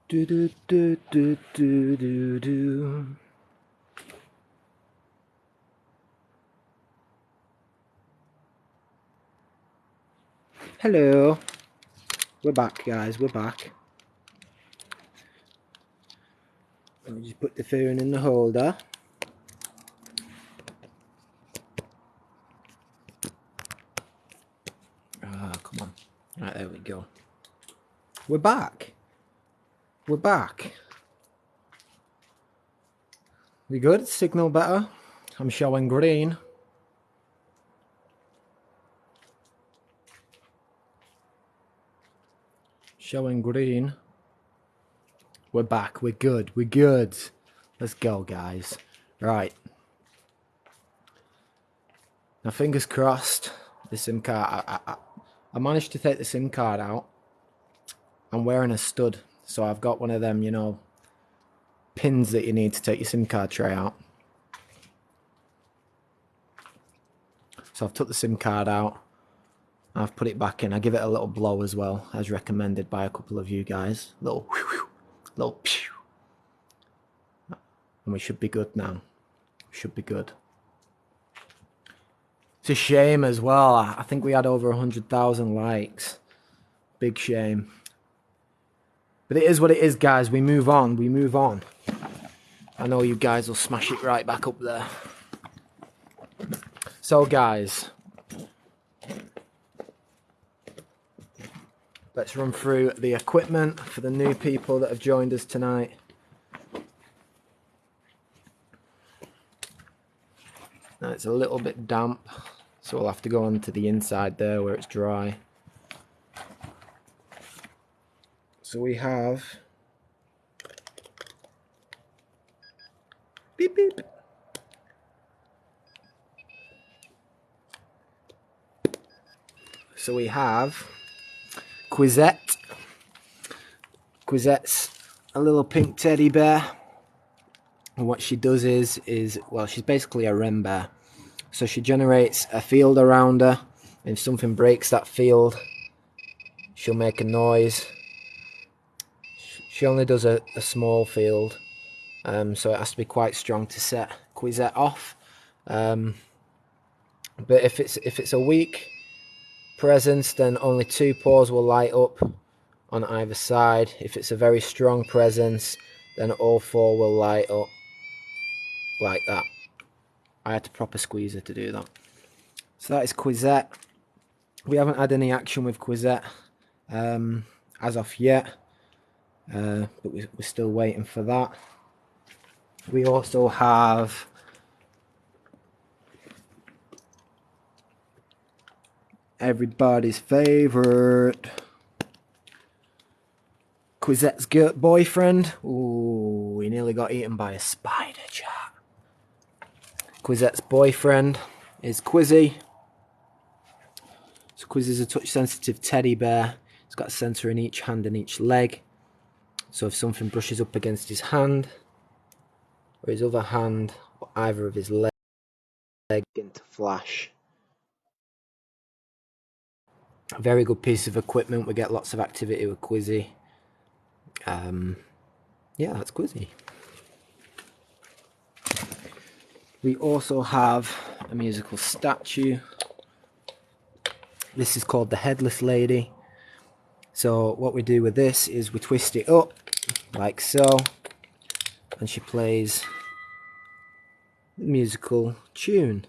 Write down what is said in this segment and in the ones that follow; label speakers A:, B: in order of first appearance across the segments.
A: Do do do do do do do. Hello. We're back, guys. We're back. Let me just put the phone in the holder. Ah, come on. Right, there we go. We're back. We're back. We good? Signal better? I'm showing green. Showing green. We're back. We're good. We're good. Let's go, guys. Right. Now, fingers crossed, the SIM card... I managed to take the SIM card out. I'm wearing a stud. So I've got one of them, you know, pins that you need to take your SIM card tray out. So I've took the SIM card out. I've put it back in. I give it a little blow as well, as recommended by a couple of you guys. Little whew, little pew. And we should be good now. We should be good. It's a shame as well. I think we had over 100,000 likes. Big shame. But it is what it is, guys. We move on. We move on. I know you guys will smash it right back up there. So, guys, let's run through the equipment for the new people that have joined us tonight. Now, it's a little bit damp, so we'll have to go on to the inside there where it's dry. So we have... Beep, beep. So we have Quizette. Quizette's a little pink teddy bear. And what she does is well, she's basically a REM bear. So she generates a field around her. And if something breaks that field, she'll make a noise. She only does a small field. So it has to be quite strong to set Quizette off. But if it's a weak presence, then only 2 paws will light up on either side. If it's a very strong presence, then all 4 will light up like that. I had to proper squeeze her to do that. So that is Quizette. We haven't had any action with Quizette as of yet, but we're still waiting for that. We also have everybody's favorite Quizette's boyfriend. Ooh, he nearly got eaten by a spider, chat. Quizette's boyfriend is Quizzy. So Quizzy's a touch-sensitive teddy bear. He's got a sensor in each hand and each leg. So if something brushes up against his hand, or his other hand, or either of his legs, begin to flash. A very good piece of equipment. We get lots of activity with Quizzy. Yeah, that's Quizzy. We also have a musical statue. This is called the Headless Lady. So what we do with this is we twist it up like so, and she plays the musical tune.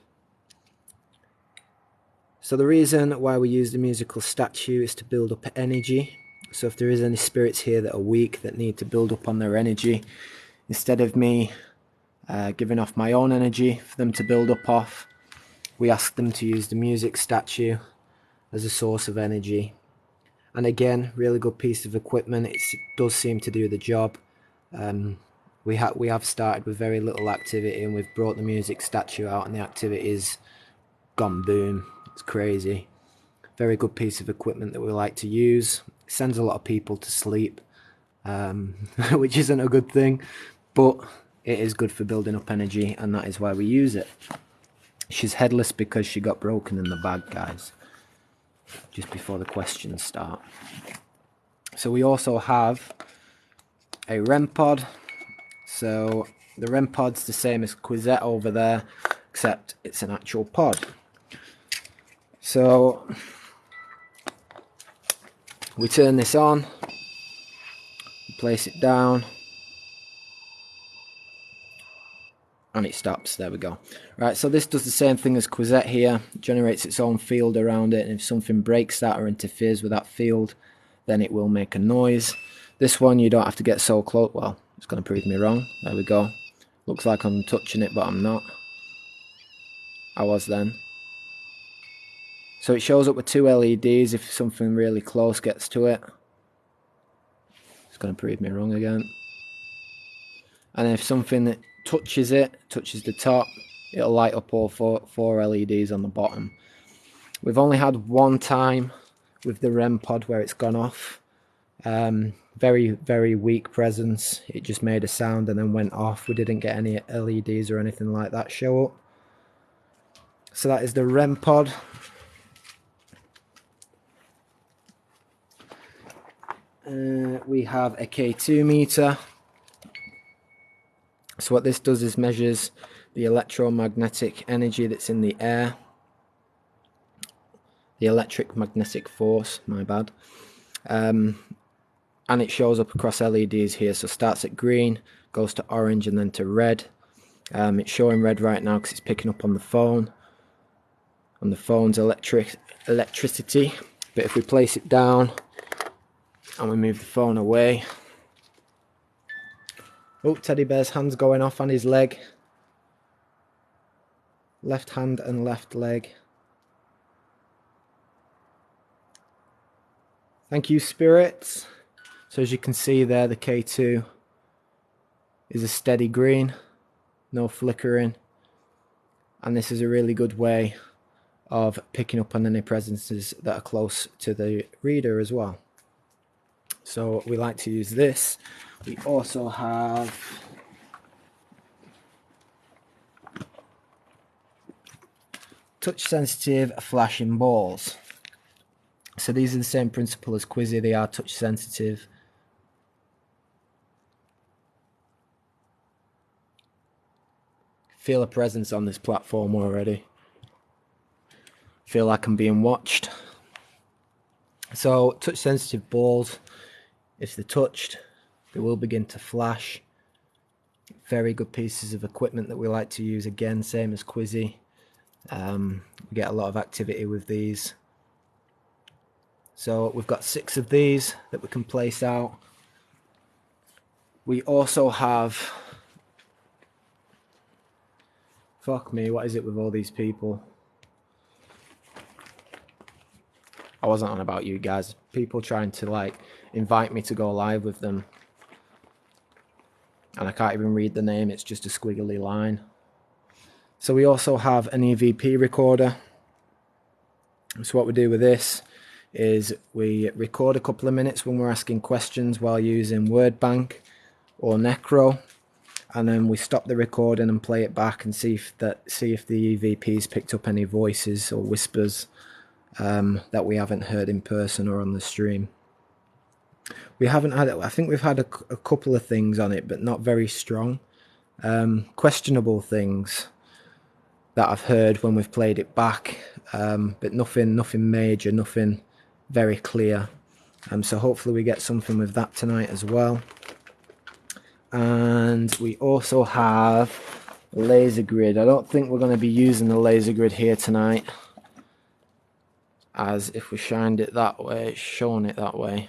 A: So the reason why we use the musical statue is to build up energy. So if there is any spirits here that are weak, that need to build up on their energy, instead of me giving off my own energy for them to build up off, we ask them to use the music statue as a source of energy. And again, really good piece of equipment. It does seem to do the job. We have started with very little activity, and we've brought the music statue out, and the activity's gone boom. It's crazy. Very good piece of equipment that we like to use. It sends a lot of people to sleep, which isn't a good thing, but it is good for building up energy, and that is why we use it. She's headless because she got broken in the bag, guys, just before the questions start. So we also have a REM pod. So the REM pod's the same as Quizette over there, except it's an actual pod. So we turn this on, place it down, and it stops. There we go. Right, so this does the same thing as Quizette here. It generates its own field around it, and if something breaks that or interferes with that field, then it will make a noise. This one you don't have to get so close. Well, it's going to prove me wrong. There we go. Looks like I'm touching it, but I'm not. I was then. So it shows up with 2 LEDs if something really close gets to it. It's going to prove me wrong again. And if something that touches it, touches the top, it'll light up all four LEDs on the bottom. We've only had one time with the REM pod where it's gone off. Very, very weak presence. It just made a sound and then went off. We didn't get any LEDs or anything like that show up. So that is the REM pod. We have a K2 meter. So what this does is measures the electromagnetic energy that's in the air. The electric magnetic force, my bad. And it shows up across LEDs here. So starts at green, goes to orange and then to red. It's showing red right now because it's picking up on the phone. On the phone's electricity. But if we place it down and we move the phone away. Oh, Teddy Bear's hand's going off on his leg. Left hand and left leg. Thank you, spirits. So as you can see there, the K2 is a steady green, no flickering. And this is a really good way of picking up on any presences that are close to the reader as well. So we like to use this. We also have touch sensitive flashing balls. So these are the same principle as Quizzy, they are touch sensitive. Feel a presence on this platform already. Feel like I'm being watched. So touch sensitive balls, if they're touched, they will begin to flash. Very good pieces of equipment that we like to use, again, same as Quizzy. We get a lot of activity with these. So we've got 6 of these that we can place out. We also have... Fuck me, what is it with all these people? I wasn't on about you guys. People trying to like invite me to go live with them. And I can't even read the name, it's just a squiggly line. So we also have an EVP recorder. So what we do with this is we record a couple of minutes when we're asking questions while using WordBank or Necro. And then we stop the recording and play it back and see if the EVP's picked up any voices or whispers that we haven't heard in person or on the stream. We haven't had it. I think we've had a couple of things on it, but not very strong. Questionable things that I've heard when we've played it back, but nothing major, nothing very clear. So hopefully we get something with that tonight as well. And we also have laser grid. I don't think we're going to be using the laser grid here tonight, as if we shined it that way, it's showing it that way.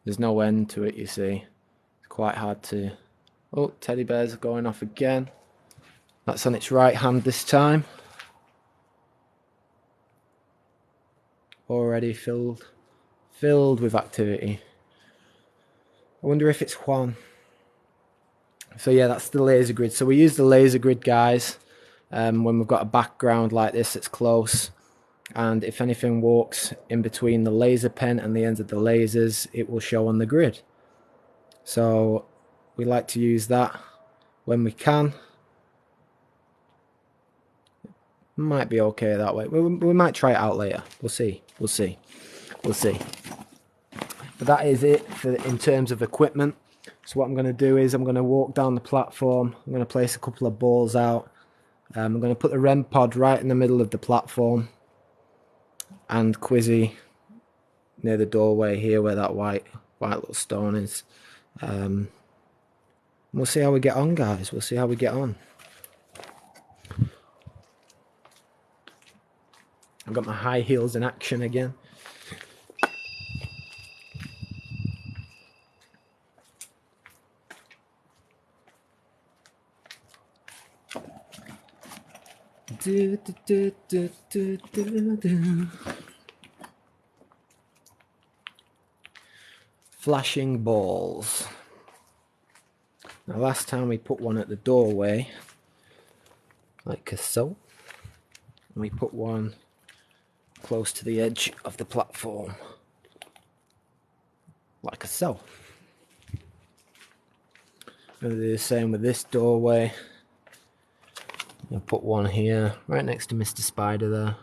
A: There's no end to it, you see. It's quite hard to... Oh, Teddy Bear's going off again. That's on its right hand this time. Already filled with activity. I wonder if it's Juan. So yeah, that's the laser grid. So we use the laser grid, guys, when we've got a background like this that's close. And if anything walks in between the laser pen and the ends of the lasers, it will show on the grid. So we like to use that when we can. Might be okay that way. We might try it out later. We'll see. But that is it in terms of equipment. So what I'm going to do is I'm going to walk down the platform. I'm going to place a couple of balls out. I'm going to put the REM pod right in the middle of the platform, and Quizzy near the doorway here where that white little stone is. We'll see how we get on, guys. We'll see how we get on. I've got my high heels in action again. Do, do, do, do, do, do, do. Flashing balls. Now last time we put one at the doorway, like so, and we put one close to the edge of the platform, like so. I'm going to do the same with this doorway. I'll put one here, right next to Mr. Spider there.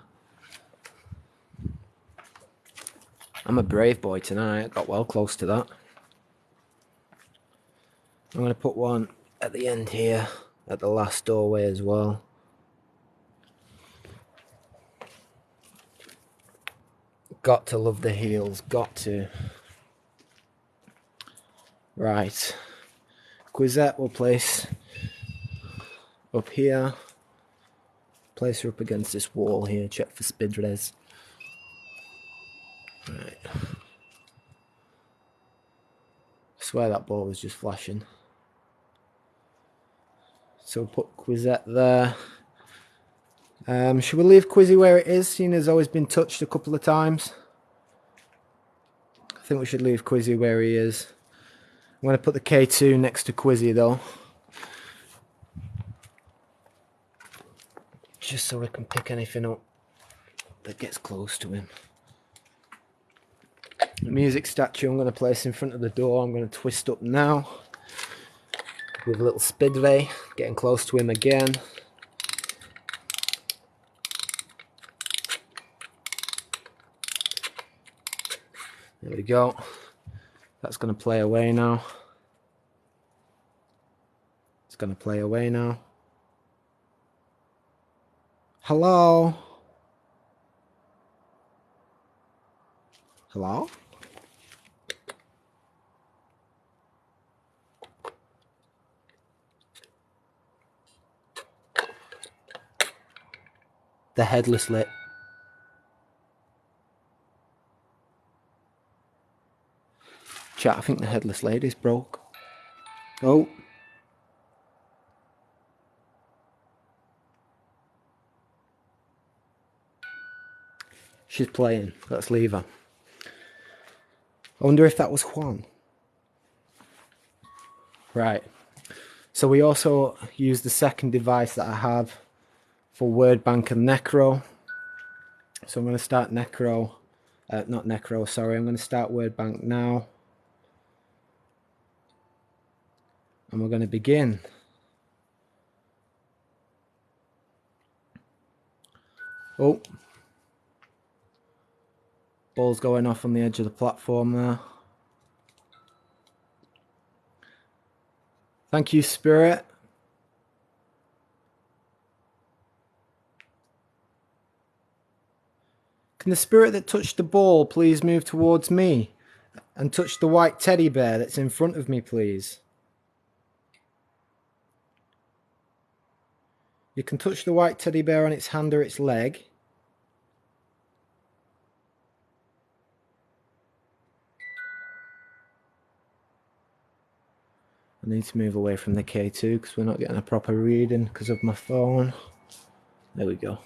A: I'm a brave boy tonight, I got well close to that. I'm going to put one at the end here, at the last doorway as well. Got to love the heels, got to. Right. Quizette will place up here. Place her up against this wall here, check for speed res. Right. I swear that ball was just flashing. So we'll put Quizette there. Should we leave Quizzy where it is, seeing as always been touched a couple of times? I think we should leave Quizzy where he is. I'm going to put the K2 next to Quizzy though. Just so we can pick anything up that gets close to him. The music statue I'm going to place in front of the door. I'm going to twist up now. With a little Speedray, getting close to him again. There we go. That's going to play away now. It's going to play away now. Hello? Hello? The headless lit. Chat, I think the headless lady's broke. Oh. She's playing. Let's leave her. I wonder if that was Juan. Right. So we also use the second device that I have for Word Bank and Necro. So I'm going to start Necro. Not Necro, sorry. I'm going to start Word Bank now. And we're going to begin. Oh. Ball's going off on the edge of the platform there. Thank you, Spirit. Can the spirit that touched the ball please move towards me and touch the white teddy bear that's in front of me, please? You can touch the white teddy bear on its hand or its leg. I need to move away from the K2 because we're not getting a proper reading because of my phone. There we go.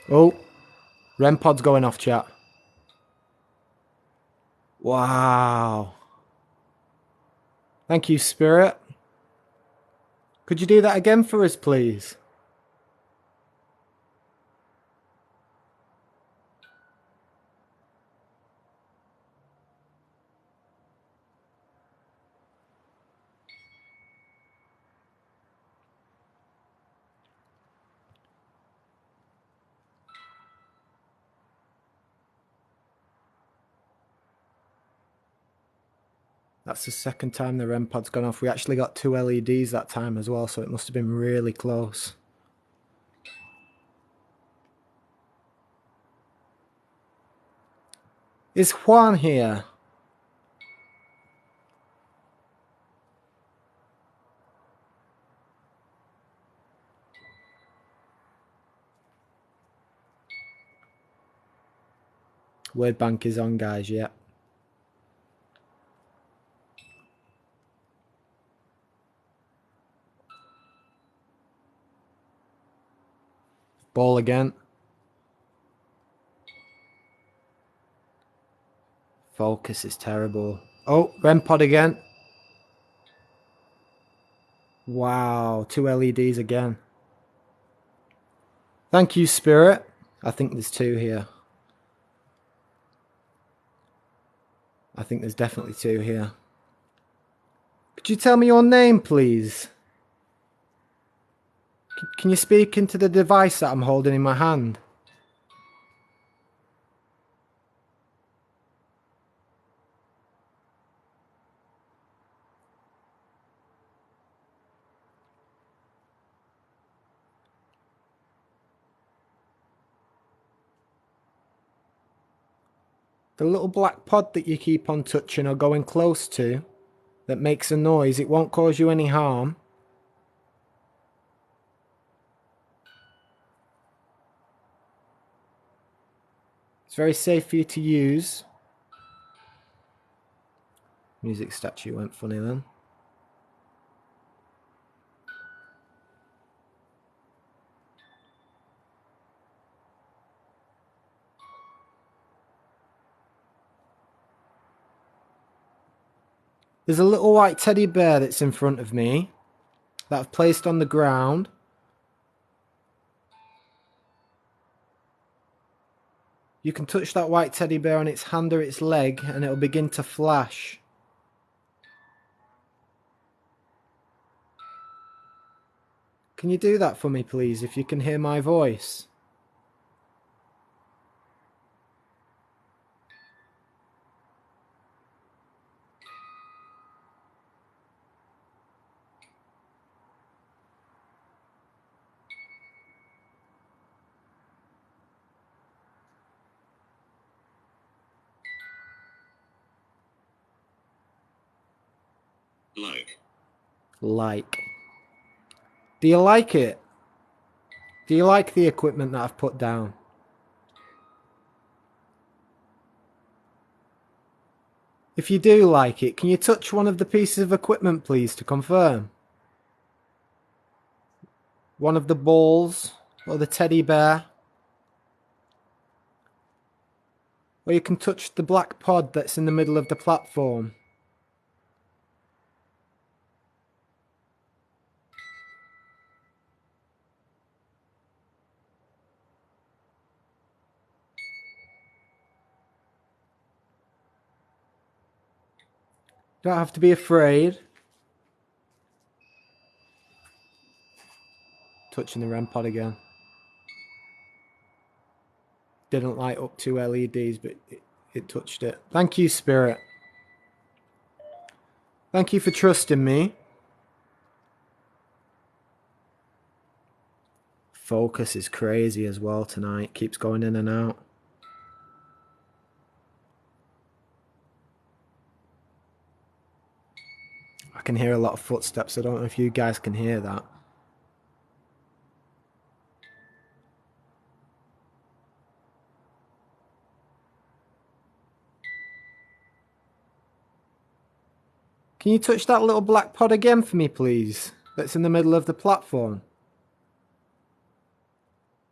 A: Oh, REM pod's going off, chat. Wow. Thank you, Spirit. Could you do that again for us, please? That's the second time the REM pod's gone off. We actually got 2 LEDs that time as well, so it must have been really close. Is Juan here? Word bank is on, guys, yeah. Ball again. Focus is terrible. Oh, REM pod again. Wow, 2 LEDs again. Thank you, Spirit. I think there's 2 here. I think there's definitely 2 here. Could you tell me your name, please? Can you speak into the device that I'm holding in my hand? The little black pod that you keep on touching or going close to that makes a noise, it won't cause you any harm. It's very safe for you to use. Music statue went funny then. There's a little white teddy bear that's in front of me that I've placed on the ground. You can touch that white teddy bear on its hand or its leg and it'll begin to flash. Can you do that for me, please, if you can hear my voice? Like. Do you like it? Do you like the equipment that I've put down? If you do like it, can you touch one of the pieces of equipment, please, to confirm? One of the balls, or the teddy bear. Or you can touch the black pod that's in the middle of the platform. Don't have to be afraid. Touching the REM pod again. Didn't light up 2 LEDs, but it touched it. Thank you, Spirit. Thank you for trusting me. Focus is crazy as well tonight. Keeps going in and out. I can hear a lot of footsteps. I don't know if you guys can hear that. Can you touch that little black pod again for me, please? That's in the middle of the platform.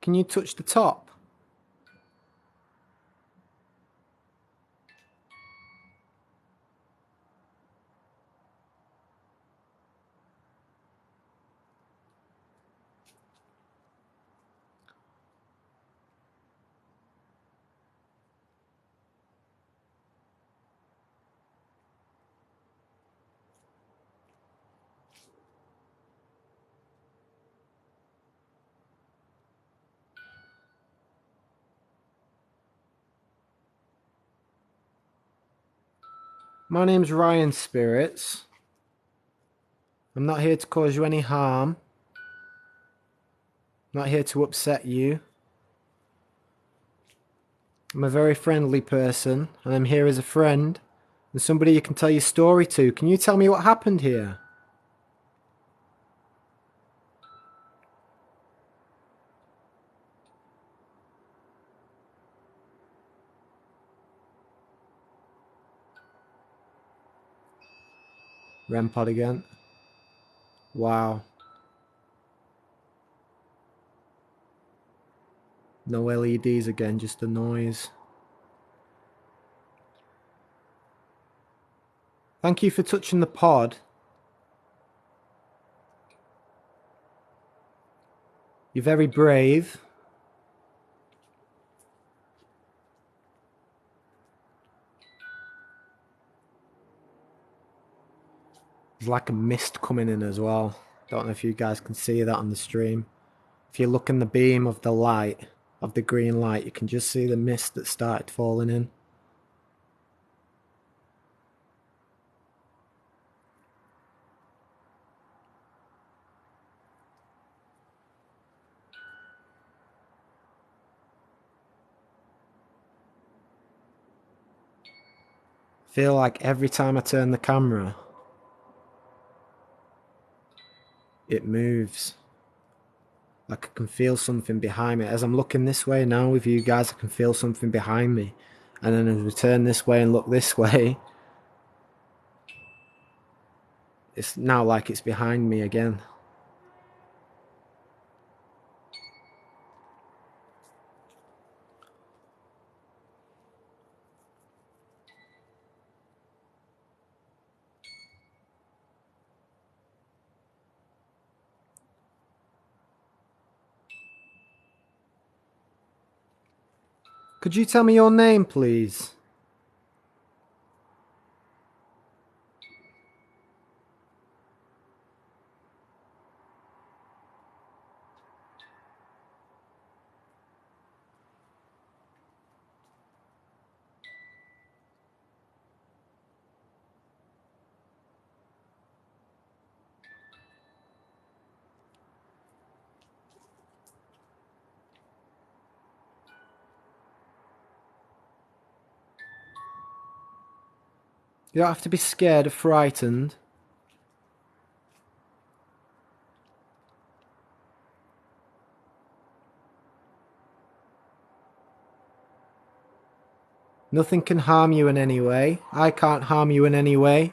A: Can you touch the top? My name's Ryan Spirits. I'm not here to cause you any harm. I'm not here to upset you. I'm a very friendly person, and I'm here as a friend and somebody you can tell your story to. Can you tell me what happened here? REM pod again. Wow. No LEDs again, just the noise. Thank you for touching the pod. You're very brave. There's like a mist coming in as well. Don't know if you guys can see that on the stream. If you look in the beam of the light, of the green light, you can just see the mist that started falling in. Feel like every time I turn the camera, it moves. Like I can feel something behind me. As I'm looking this way now with you guys, I can feel something behind me. And then as we turn this way and look this way, it's now like it's behind me again. Could you tell me your name, please? You don't have to be scared or frightened. Nothing can harm you in any way. I can't harm you in any way.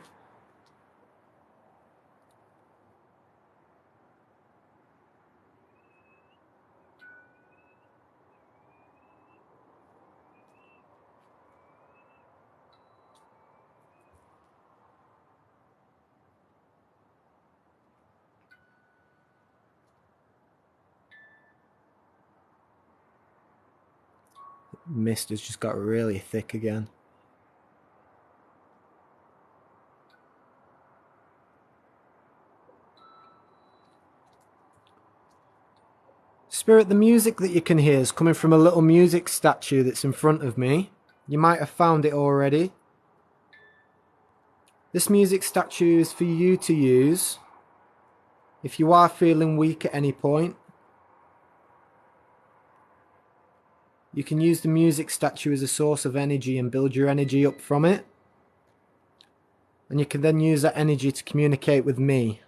A: Mist has just got really thick again. Spirit, the music that you can hear is coming from a little music statue that's in front of me. You might have found it already. This music statue is for you to use if you are feeling weak at any point. You can use the music statue as a source of energy and build your energy up from it. And you can then use that energy to communicate with me.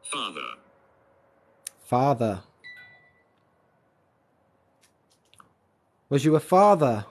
B: Father.
A: Father. Was you a father?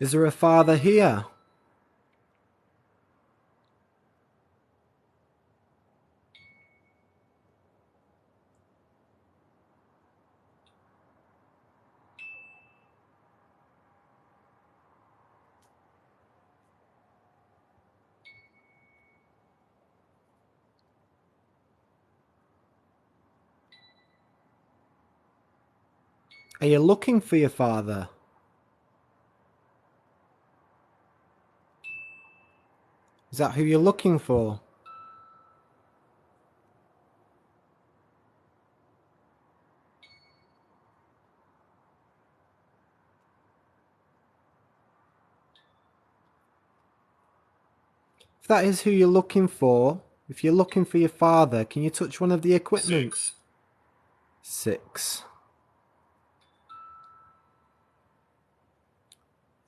A: Is there a father here? Are you looking for your father? Is that who you're looking for? If that is who you're looking for, if you're looking for your father, can you touch one of the equipment? 6.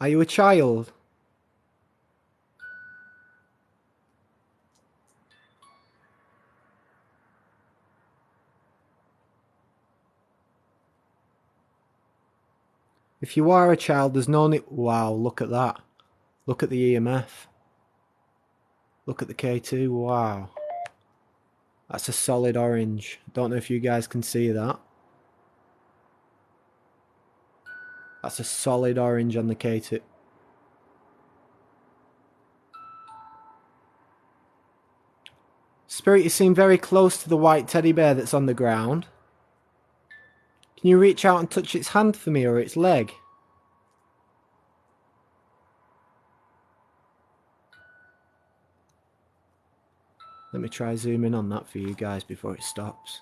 A: Are you a child? If you are a child, there's no need... Wow, look at that. Look at the EMF. Look at the K2, wow. That's a solid orange. Don't know if you guys can see that. That's a solid orange on the K2. Spirit, you seem very close to the white teddy bear that's on the ground. Can you reach out and touch its hand for me, or its leg? Let me try zoom in on that for you guys before it stops.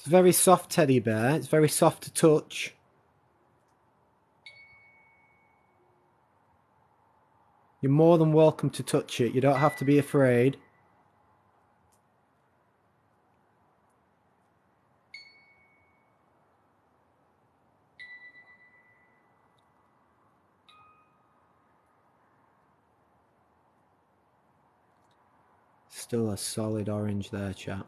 A: It's a very soft teddy bear. It's very soft to touch. You're more than welcome to touch it. You don't have to be afraid. Still a solid orange there, chat.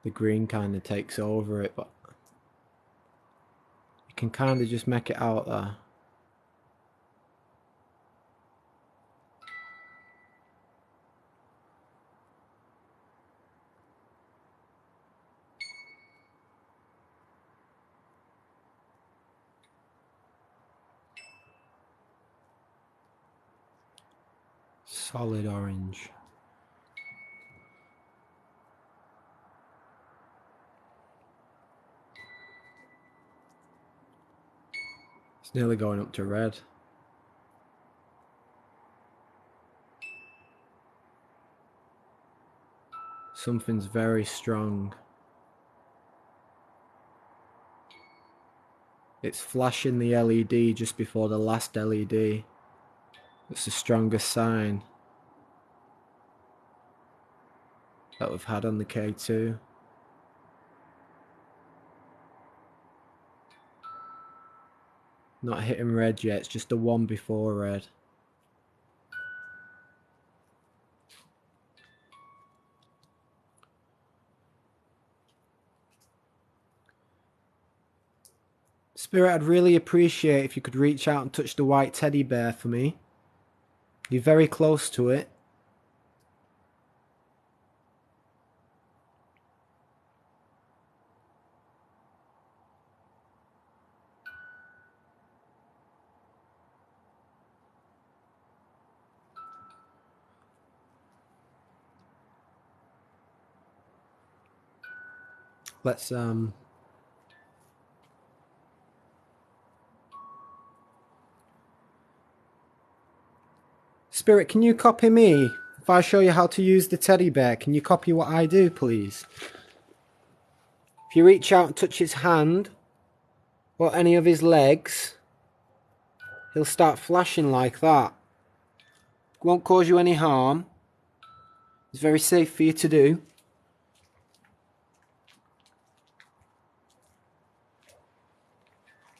A: The green kind of takes over it, but you can kind of just make it out there. Solid orange. It's nearly going up to red. Something's very strong. It's flashing the LED just before the last LED. It's the strongest sign that we've had on the K2. Not hitting red yet, it's just the one before red. Spirit, I'd really appreciate if you could reach out and touch the white teddy bear for me. You're very close to it. Let's Spirit, can you copy me? If I show you how to use the teddy bear, can you copy what I do, please? If you reach out and touch his hand or any of his legs, he'll start flashing like that. It won't cause you any harm. It's very safe for you to do.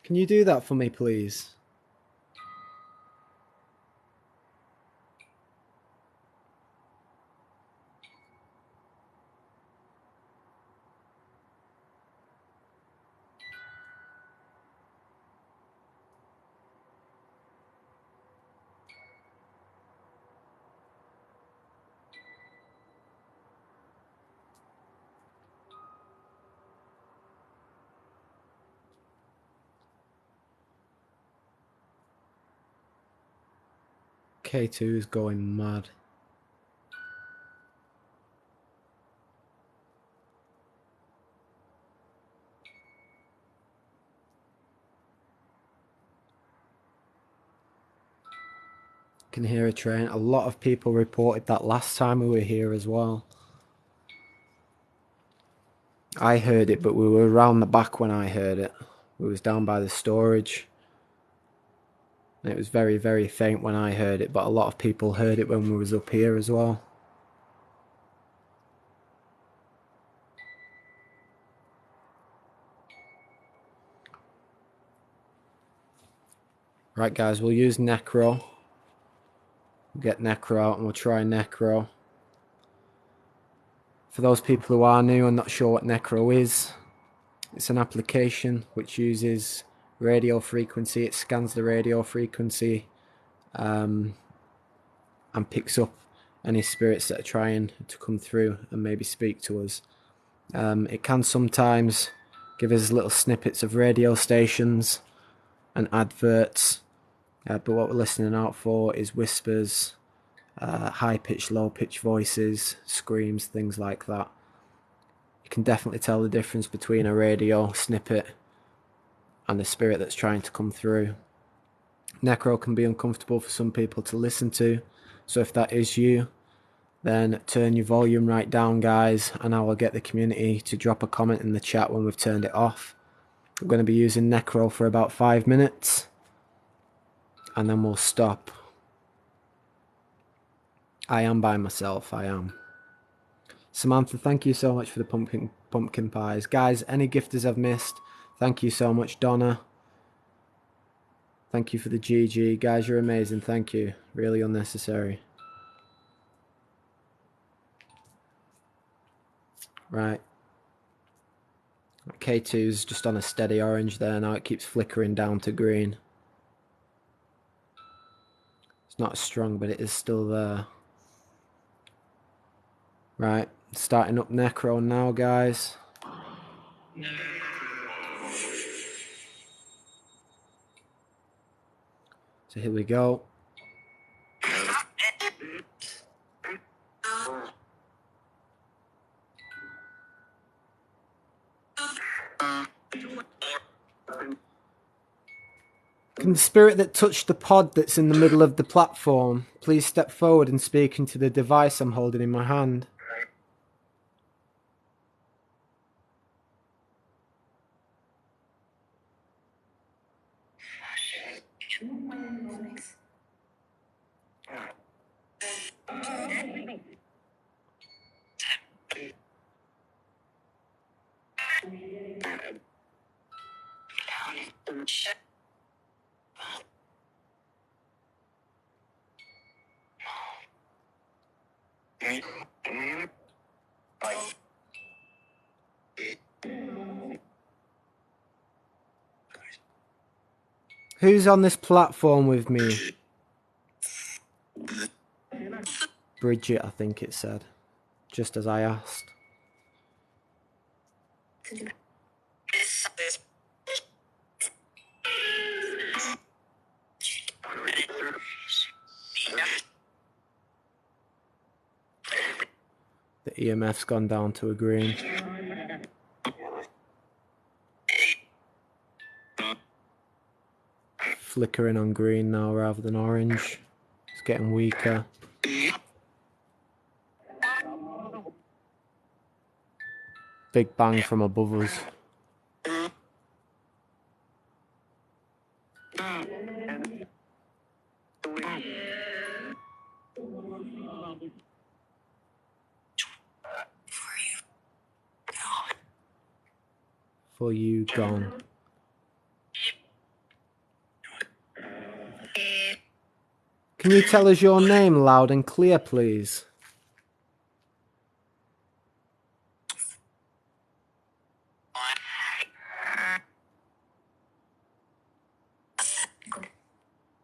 A: Can you do that for me, please? K2 is going mad. Can hear a train. A lot of people reported that last time we were here as well. I heard it, but we were around the back when I heard it. We was down by the storage. And it was very, very faint when I heard it, but a lot of people heard it when we was up here as well. Right guys, we'll use Necro. We'll get Necro out and we'll try Necro. For those people who are new and not sure what Necro is, it's an application which uses radio frequency. It scans the radio frequency and picks up any spirits that are trying to come through and maybe speak to us. It can sometimes give us little snippets of radio stations and adverts, but what we're listening out for is whispers, high-pitched, low-pitched voices, screams, things like that. You can definitely tell the difference between a radio snippet and the spirit that's trying to come through. Necro can be uncomfortable for some people to listen to, so if that is you, then turn your volume right down, guys, and I will get the community to drop a comment in the chat when we've turned it off. We're going to be using Necro for about 5 minutes, and then we'll stop. I am by myself, I am. Samantha, thank you so much for the pumpkin pies. Guys, any gifters I've missed, thank you so much. Donna, thank you for the GG. Guys, you're amazing, thank you. Really unnecessary. Right. K2's just on a steady orange there now. It keeps flickering down to green. It's not as strong, but it is still there. Right. Starting up Necro now, guys. So here we go. Can the spirit that touched the pod that's in the middle of the platform please step forward and speak into the device I'm holding in my hand? Who's on this platform with me? Bridget, I think it said, just as I asked. The EMF's gone down to a green. Flickering on green now rather than orange. It's getting weaker. Big bang from above us. For you, gone. Can you tell us your name loud and clear, please?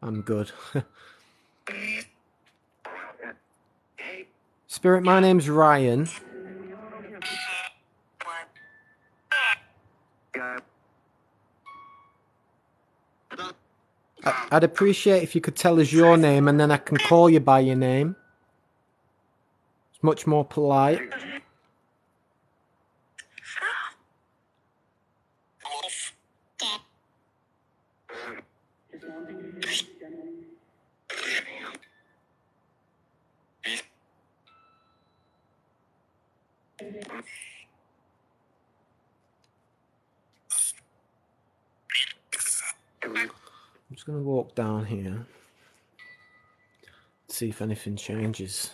A: I'm good. Spirit, my name's Ryan. I'd appreciate if you could tell us your name and then I can call you by your name. It's much more polite. I'm just going to walk down here, see if anything changes.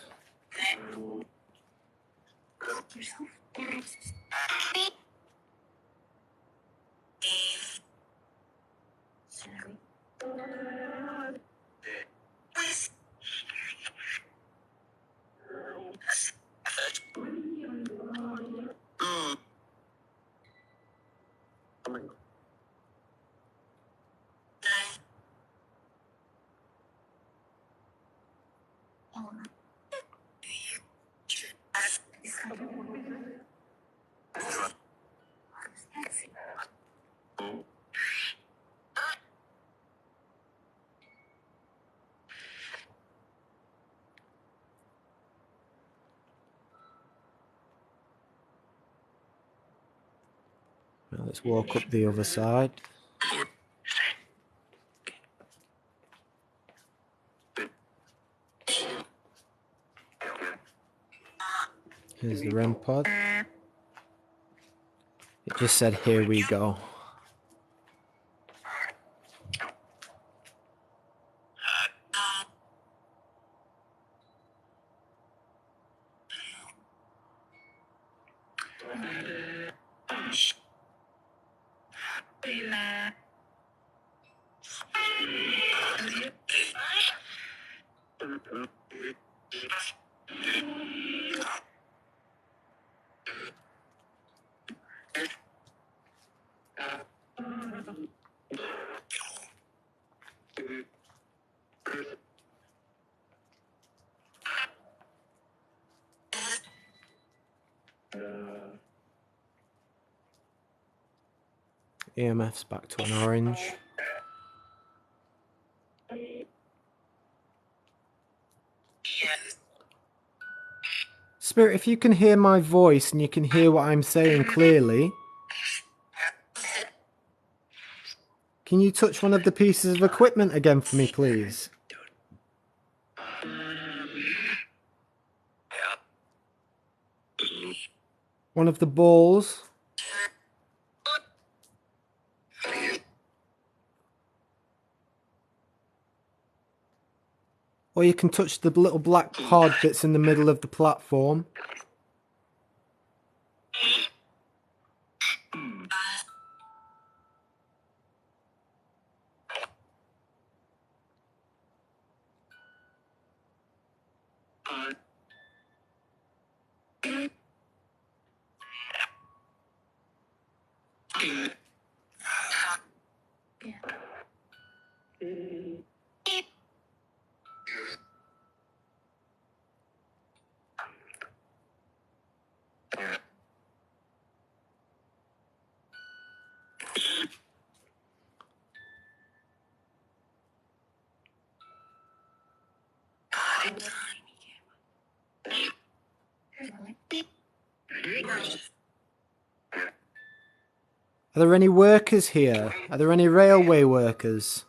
A: Now let's walk up the other side. Here's the REM pod. It just said, "Here we go." EMF's back to an orange. Spirit, if you can hear my voice and you can hear what I'm saying clearly, can you touch one of the pieces of equipment again for me, please? One of the balls. Or you can touch the little black pod that's in the middle of the platform. Are there any workers here? Are there any railway workers?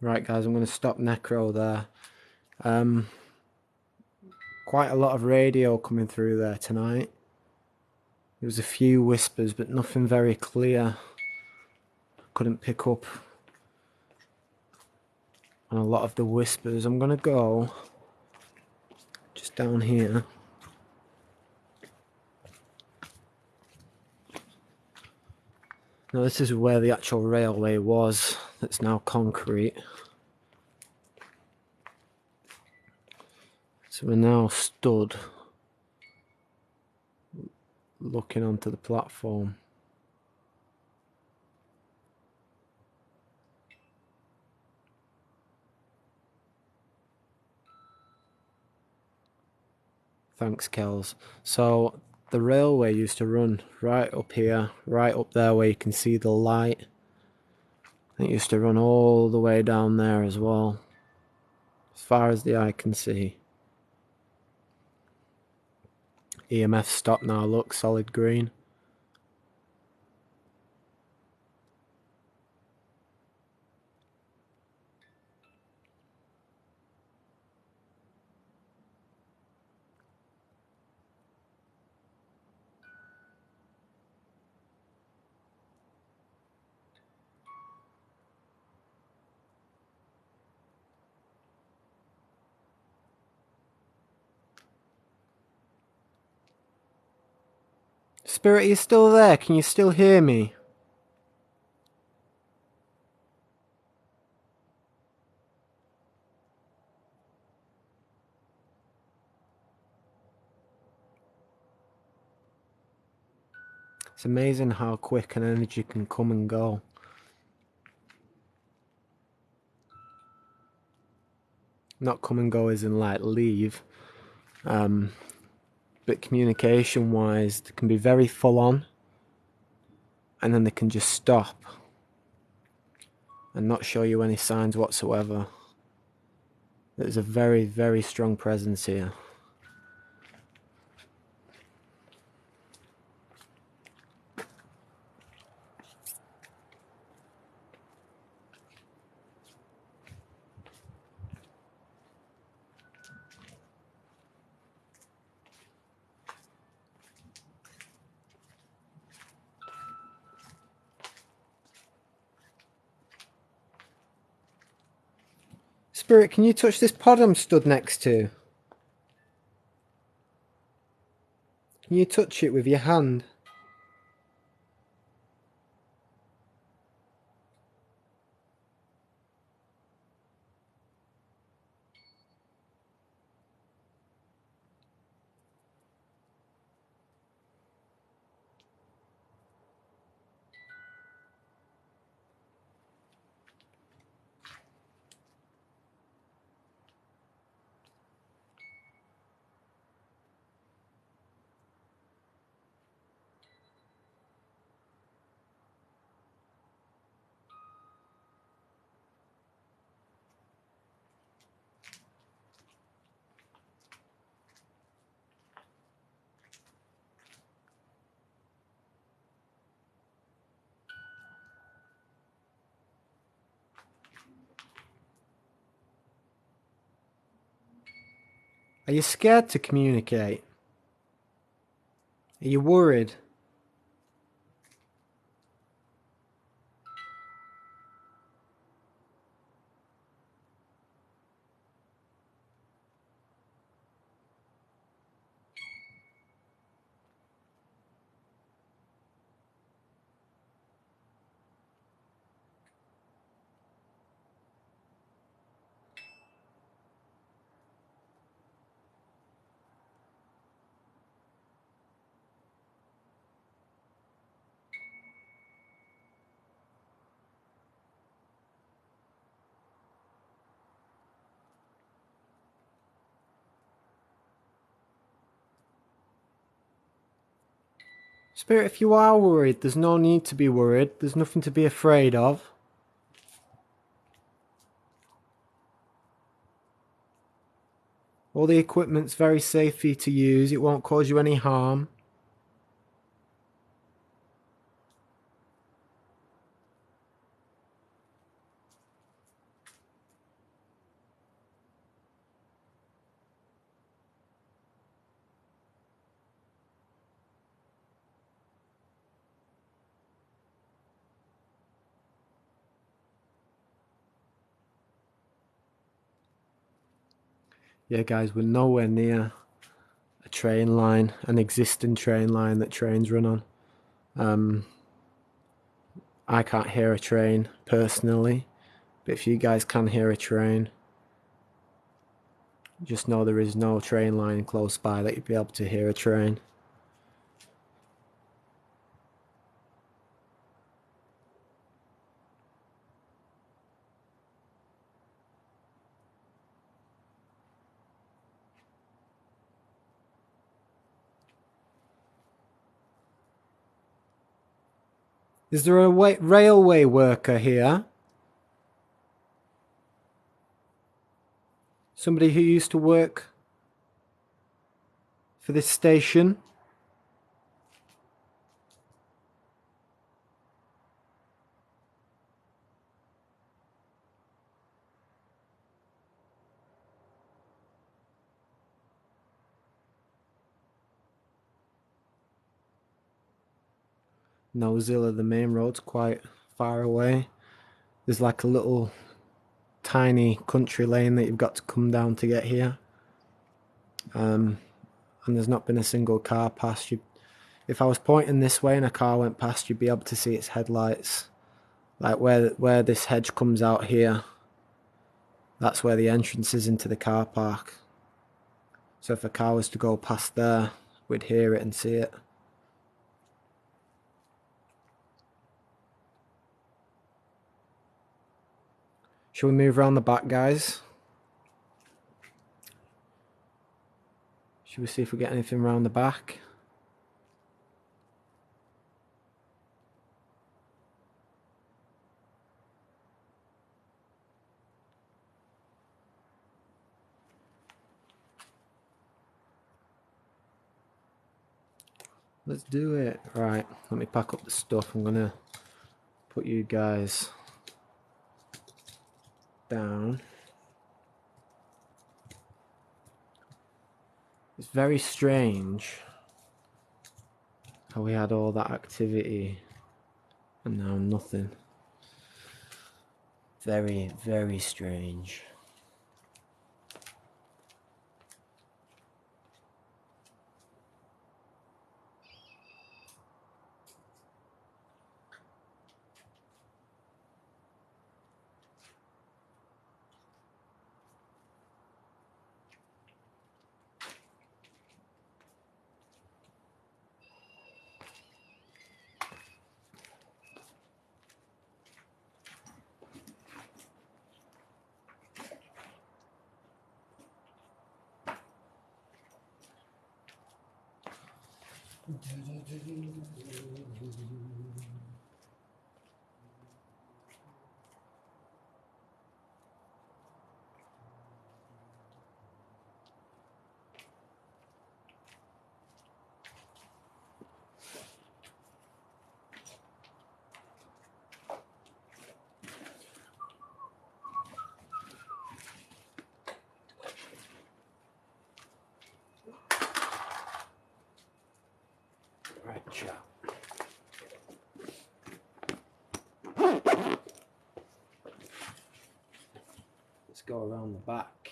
A: Right, guys, I'm going to stop Necro there. Quite a lot of radio coming through there tonight. There was a few whispers, but nothing very clear. Couldn't pick up and a lot of the whispers. I'm gonna go just down here. Now this is where the actual railway was, that's now concrete. So we're now stood looking onto the platform. Thanks, Kells. So the railway used to run right up here, right up there where you can see the light. It used to run all the way down there as well, as far as the eye can see. EMF stopped now, look, solid green. Spirit, are you still there? Can you still hear me? It's amazing how quick an energy can come and go. Not come and go as in like leave, but communication wise, they can be very full on and then they can just stop and not show you any signs whatsoever. There's a very, very strong presence here. Spirit, can you touch this pod I'm stood next to? Can you touch it with your hand? Are you scared to communicate? Are you worried? Spirit, if you are worried, there's no need to be worried. There's nothing to be afraid of. All the equipment's very safe for you to use. It won't cause you any harm. Yeah, guys, we're nowhere near a train line, an existing train line that trains run on. I can't hear a train personally, but if you guys can hear a train, just know there is no train line close by that you'd be able to hear a train. Is there a railway worker here? Somebody who used to work for this station? Nosilla, the main road's quite far away. There's like a little tiny country lane that you've got to come down to get here. And there's not been a single car past you. If I was pointing this way and a car went past, you'd be able to see its headlights. Like where this hedge comes out here, that's where the entrance is into the car park. So if a car was to go past there, we'd hear it and see it. Shall we move around the back, guys? Should we see if we get anything around the back? Let's do it. Right, let me pack up the stuff. I'm gonna put you guys down. It's very strange how we had all that activity and now nothing. Very, very strange. Right, chap. Let's go around the back.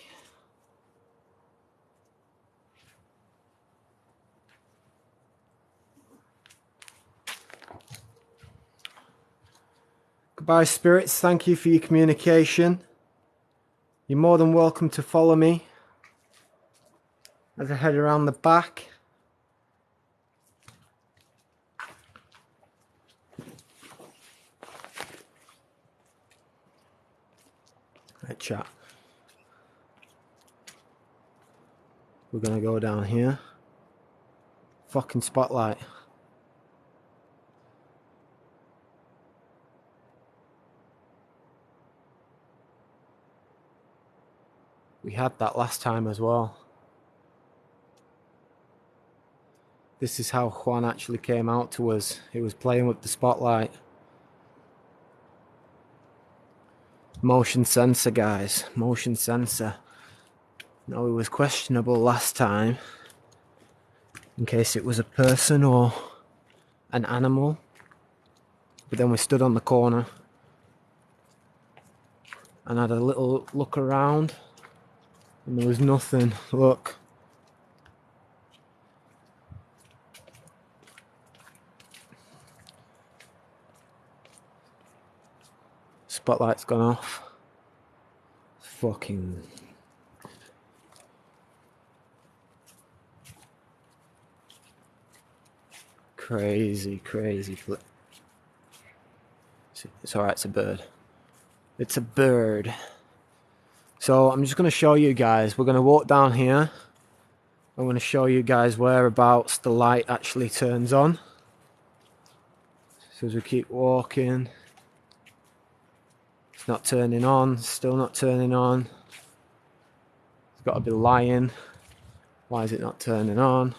A: Goodbye, spirits. Thank you for your communication. You're more than welcome to follow me as I head around the back. Right, chat. We're gonna go down here. Fucking spotlight. We had that last time as well. This is how Juan actually came out to us. He was playing with the spotlight. Motion sensor, guys. Motion sensor. No, it was questionable last time. In case it was a person or an animal. But then we stood on the corner and had a little look around. And there was nothing. Look. Spotlight's gone off. Fucking... crazy, crazy. It's alright, it's a bird. It's a bird. So I'm just going to show you guys. We're going to walk down here. I'm going to show you guys whereabouts the light actually turns on. So as we keep walking, it's not turning on, still not turning on. It's got to be lying. Why is it not turning on?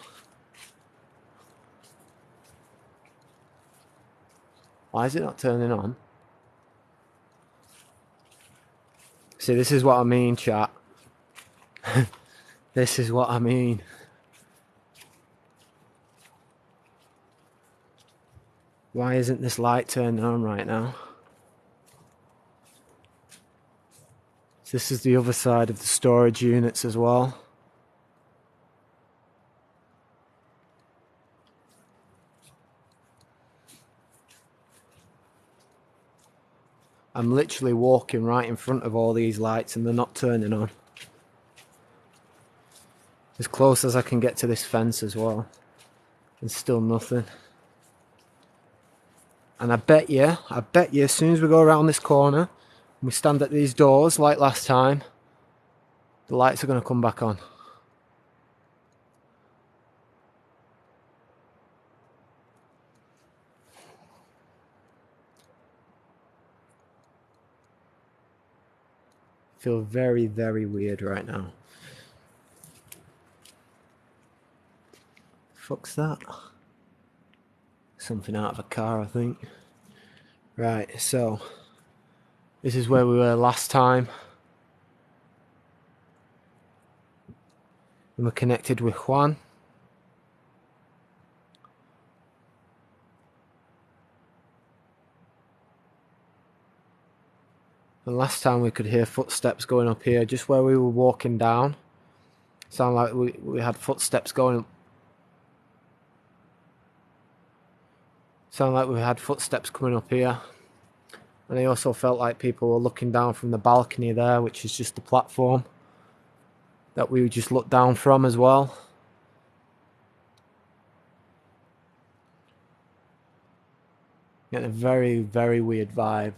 A: Why is it not turning on? See, this is what I mean, chat. This is what I mean. Why isn't this light turning on right now? This is the other side of the storage units as well. I'm literally walking right in front of all these lights and they're not turning on. As close as I can get to this fence as well. And still nothing. And I bet you, as soon as we go around this corner, and we stand at these doors like last time, the lights are going to come back on. Feel very, very weird right now. Fuck's that? Something out of a car, I think. Right, so this is where we were last time. And we're connected with Juan. And last time we could hear footsteps going up here, just where we were walking down. Sound like we had footsteps going. Sound like we had footsteps coming up here. And I also felt like people were looking down from the balcony there, which is just the platform that we would just look down from as well. Getting a very, very weird vibe.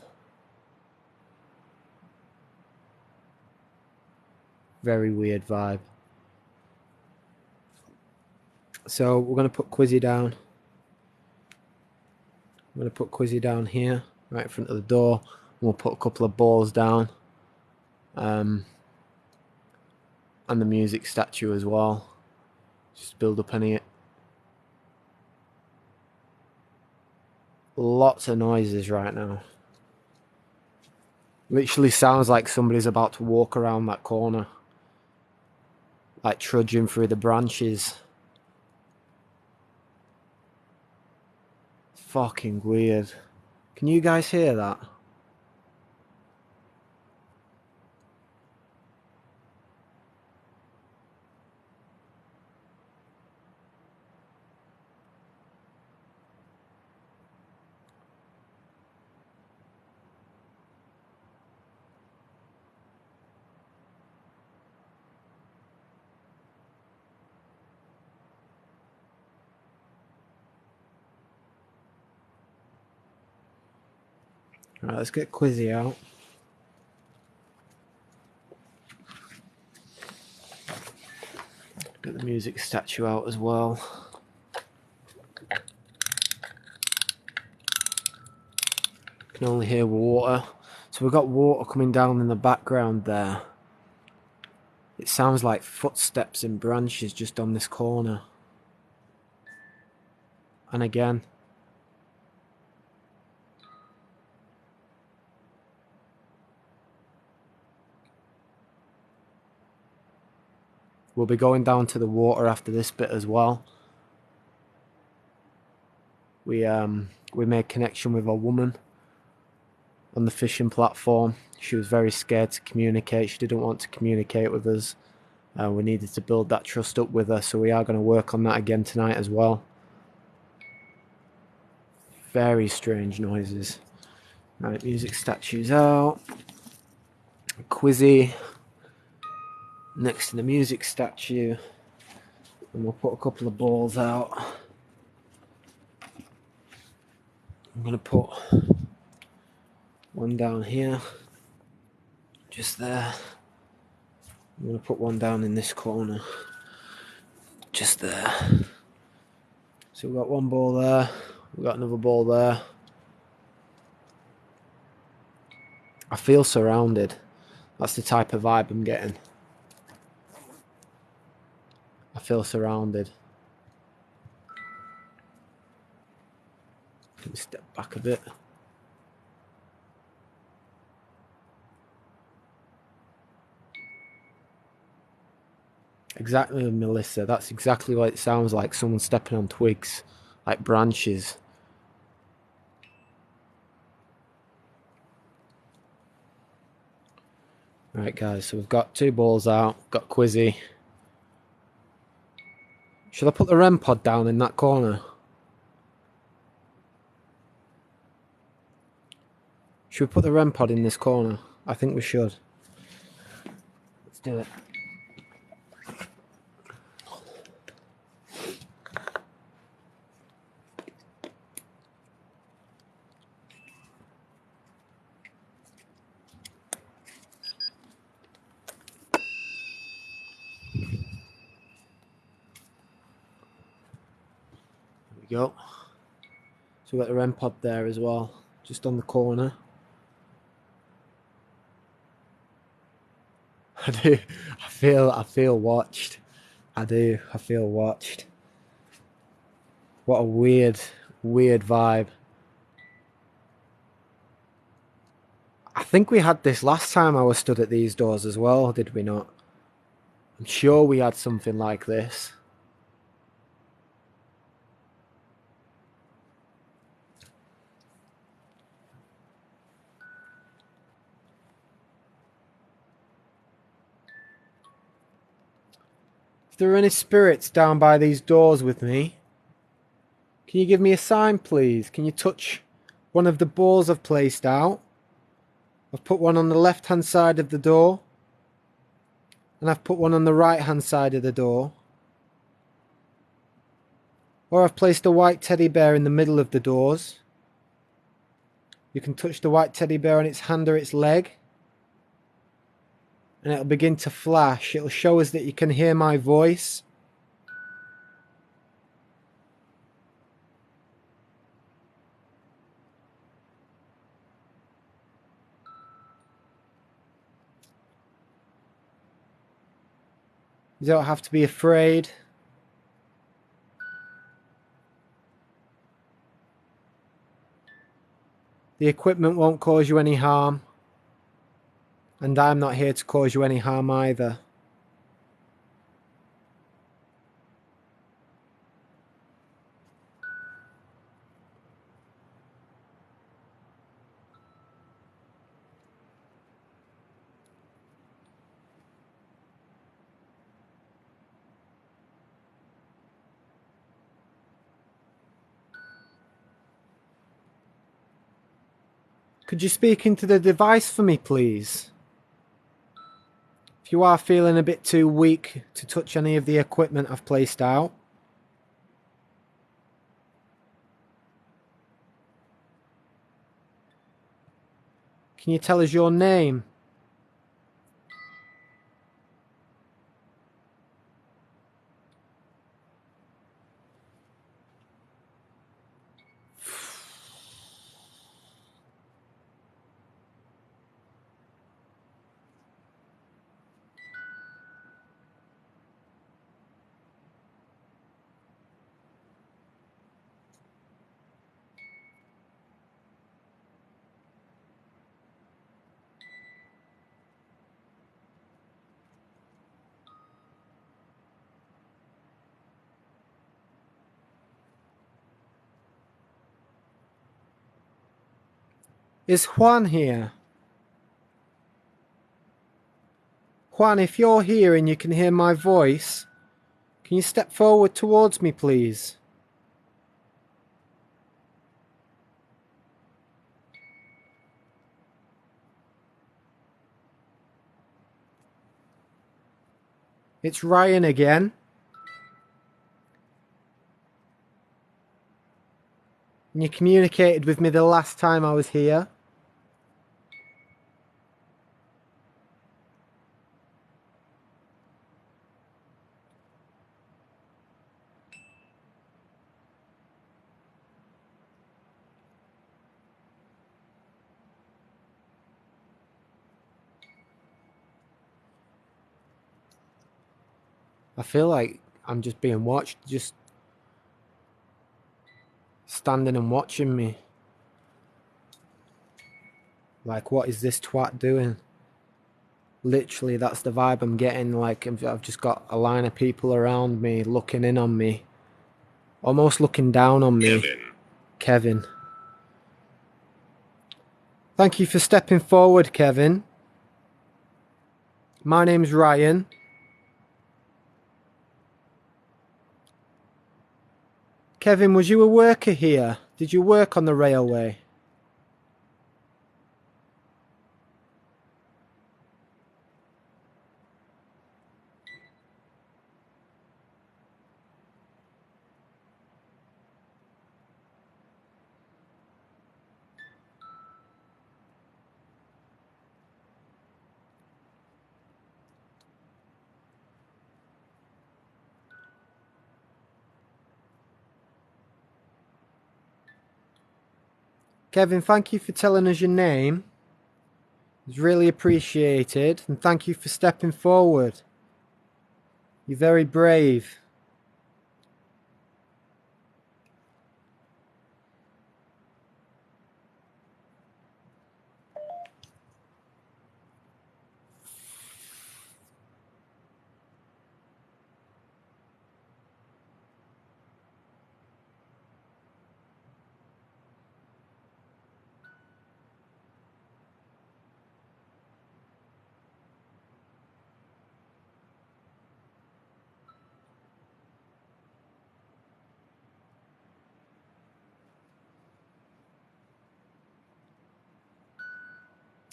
A: Very weird vibe. So we're going to put Quizzy down. I'm going to put Quizzy down here, right in front of the door. And we'll put a couple of balls down. And the music statue as well. Just build up any... Lots of noises right now. Literally sounds like somebody's about to walk around that corner. Like trudging through the branches. Fucking weird. Can you guys hear that? Alright, let's get Quizzy out. Get the music statue out as well. Can only hear water. So we've got water coming down in the background there. It sounds like footsteps and branches just on this corner. And again. We'll be going down to the water after this bit as well. We made connection with a woman on the fishing platform. She was very scared to communicate. She didn't want to communicate with us. We needed to build that trust up with her, so we are going to work on that again tonight as well. Very strange noises. Right, music statues out. Quizzy next to the music statue. And we'll put a couple of balls out. I'm going to put one down here. Just there. I'm going to put one down in this corner. Just there. So we've got one ball there. We've got another ball there. I feel surrounded. That's the type of vibe I'm getting. I feel surrounded. Let me step back a bit. Exactly, Melissa. That's exactly what it sounds like. Someone stepping on twigs, like branches. Right, guys, so we've got two balls out. Got Quizzy. Should I put the REM pod down in that corner? Should we put the REM pod in this corner? I think we should. Let's do it. There we go. So we've got the REM pod there as well, just on the corner. I do. I feel watched. I do. I feel watched. What a weird vibe. I think we had this last time I was stood at these doors as well, did we not? I'm sure we had something like this. If there are any spirits down by these doors with me, can you give me a sign, please? Can you touch one of the balls I've placed out? I've put one on the left-hand side of the door, and I've put one on the right-hand side of the door. Or I've placed a white teddy bear in the middle of the doors. You can touch the white teddy bear on its hand or its leg, and it'll begin to flash. It'll show us that you can hear my voice. You don't have to be afraid. The equipment won't cause you any harm. And I'm not here to cause you any harm either. Could you speak into the device for me, please? If you are feeling a bit too weak to touch any of the equipment I've placed out. Can you tell us your name? Is Juan here? Juan, if you're here and you can hear my voice, can you step forward towards me, please? It's Ryan again. And you communicated with me the last time I was here. I feel like I'm just being watched, just standing and watching me. Like, what is this twat doing? Literally, that's the vibe I'm getting. Like, I've just got a line of people around me looking in on me. Almost looking down on me. Kevin. Thank you for stepping forward, Kevin. My name's Ryan. Kevin, was you a worker here? Did you work on the railway? Kevin, thank you for telling us your name. It's really appreciated. And thank you for stepping forward. You're very brave.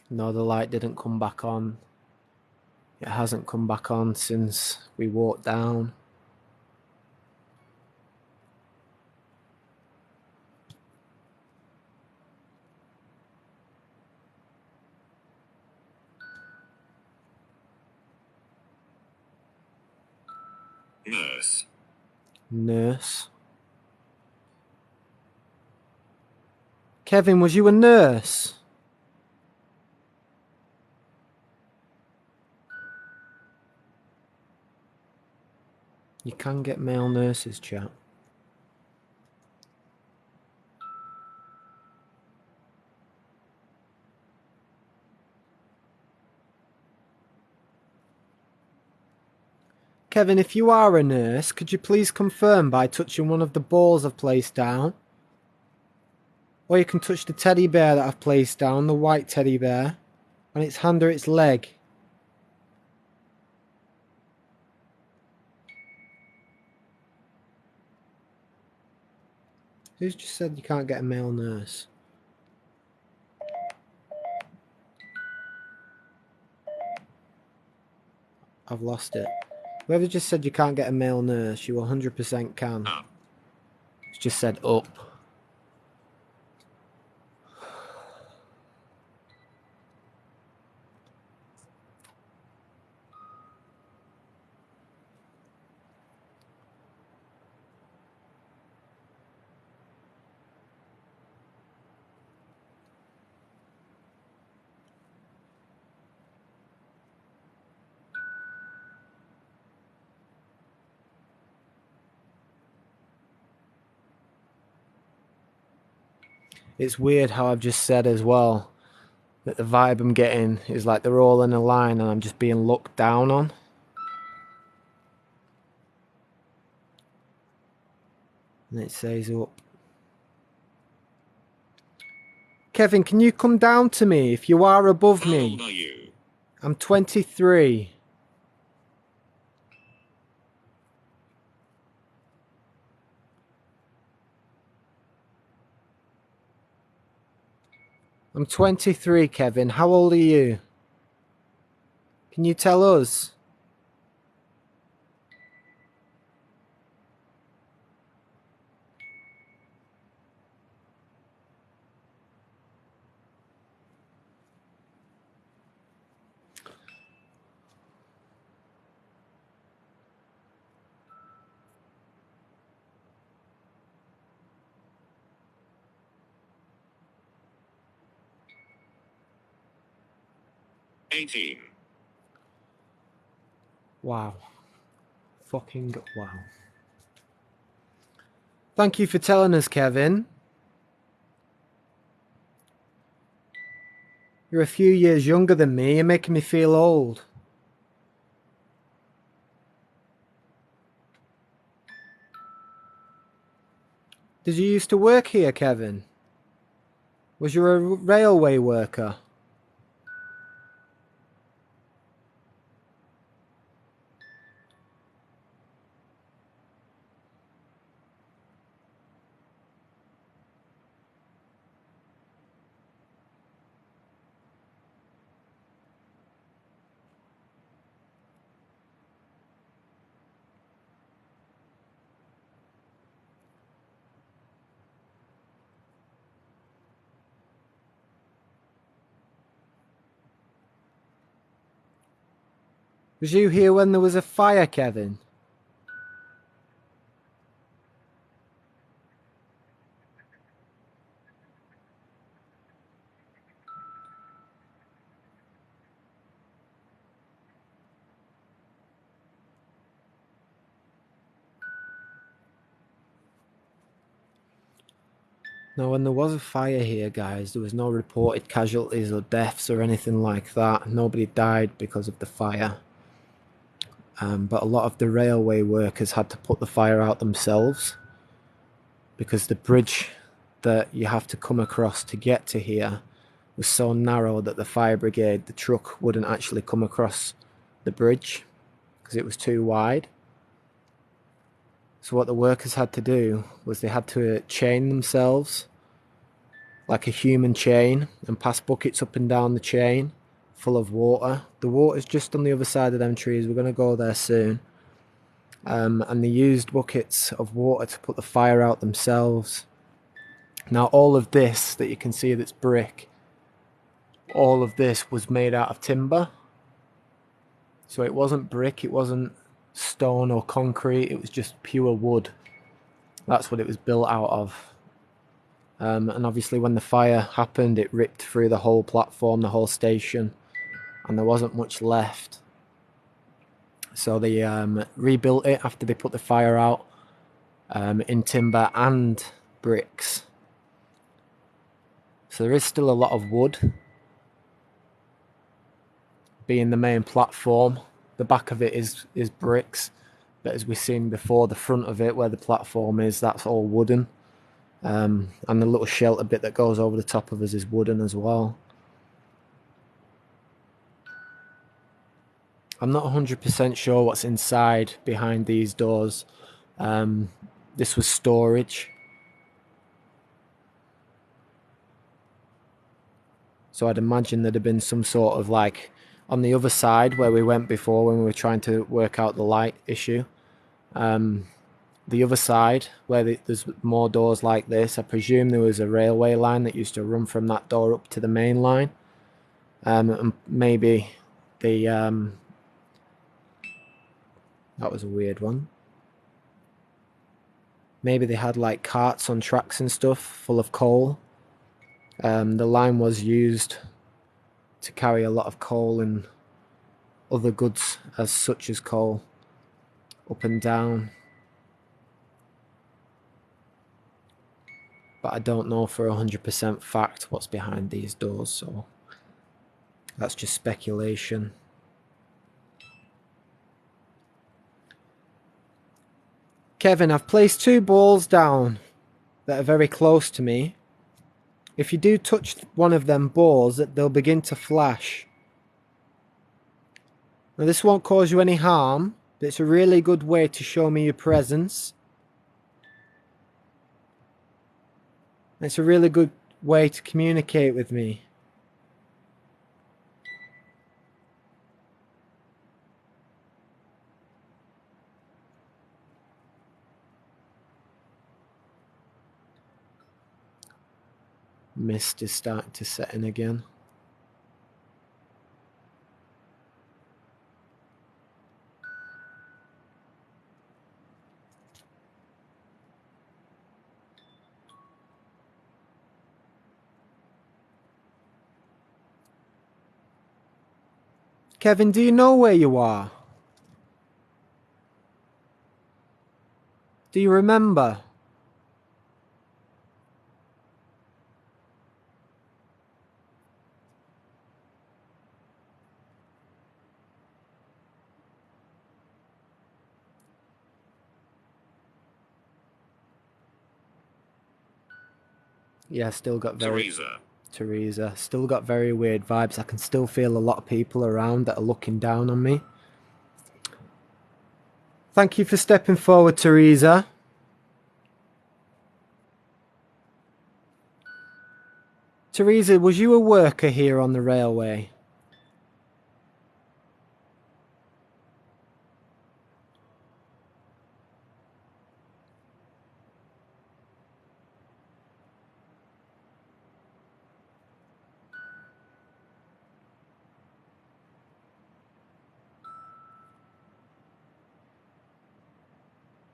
A: No, the light didn't come back on. It hasn't come back on since we walked down.
B: Nurse.
A: Nurse. Kevin, was you a nurse? You can get male nurses, chat. Kevin, if you are a nurse, could you please confirm by touching one of the balls I've placed down? Or you can touch the teddy bear that I've placed down, the white teddy bear, on its hand or its leg. Who's just said you can't get a male nurse? I've lost it. Whoever just said you can't get a male nurse, you 100% can. It's just said up. It's weird how I've just said as well that the vibe I'm getting is like they're all in a line and I'm just being looked down on. And it says up. Kevin, can you come down to me if you are above me?
B: How old are you?
A: I'm 23. I'm 23, Kevin. How old are you? Can you tell us?
B: $18.
A: Wow. Fucking wow. Thank you for telling us, Kevin. You're a few years younger than me. You're making me feel old. Did you used to work here, Kevin? Was you a railway worker? Was you here when there was a fire, Kevin? No, when there was a fire here, guys, there was no reported casualties or deaths or anything like that. Nobody died because of the fire. But a lot of the railway workers had to put the fire out themselves because the bridge that you have to come across to get to here was so narrow that the fire brigade, the truck, wouldn't actually come across the bridge because it was too wide. So what the workers had to do was they had to chain themselves like a human chain and pass buckets up and down the chain full of water. The water's just on the other side of them trees. We're going to go there soon. And they used buckets of water to put the fire out themselves. Now all of this that you can see that's brick, all of this was made out of timber. So it wasn't brick, it wasn't stone or concrete, it was just pure wood. That's what it was built out of. And obviously when the fire happened, it ripped through the whole platform, the whole station, and there wasn't much left. So they rebuilt it after they put the fire out in timber and bricks. So there is still a lot of wood being the main platform. The back of it is bricks, but as we've seen before, the front of it where the platform is, that's all wooden. And the little shelter bit that goes over the top of us is wooden as well. I'm not 100% sure what's inside behind these doors. This was storage. So I'd imagine there'd have been some sort of like on the other side where we went before when we were trying to work out the light issue. The other side where there's more doors like this, I presume there was a railway line that used to run from that door up to the main line. And maybe the that was a weird one. Maybe they had like carts on tracks and stuff full of coal. The line was used to carry a lot of coal and other goods as such as coal up and down. But I don't know for 100% fact what's behind these doors, so that's just speculation. Kevin, I've placed 2 balls down that are very close to me. If you do touch one of them balls, they'll begin to flash. Now this won't cause you any harm, but it's a really good way to show me your presence. It's a really good way to communicate with me. Mist is starting to set in again. Kevin, do you know where you are? Do you remember? Yeah, still got very... Teresa. Still got very weird vibes. I can still feel a lot of people around that are looking down on me. Thank you for stepping forward, Teresa. Teresa, was you a worker here on the railway?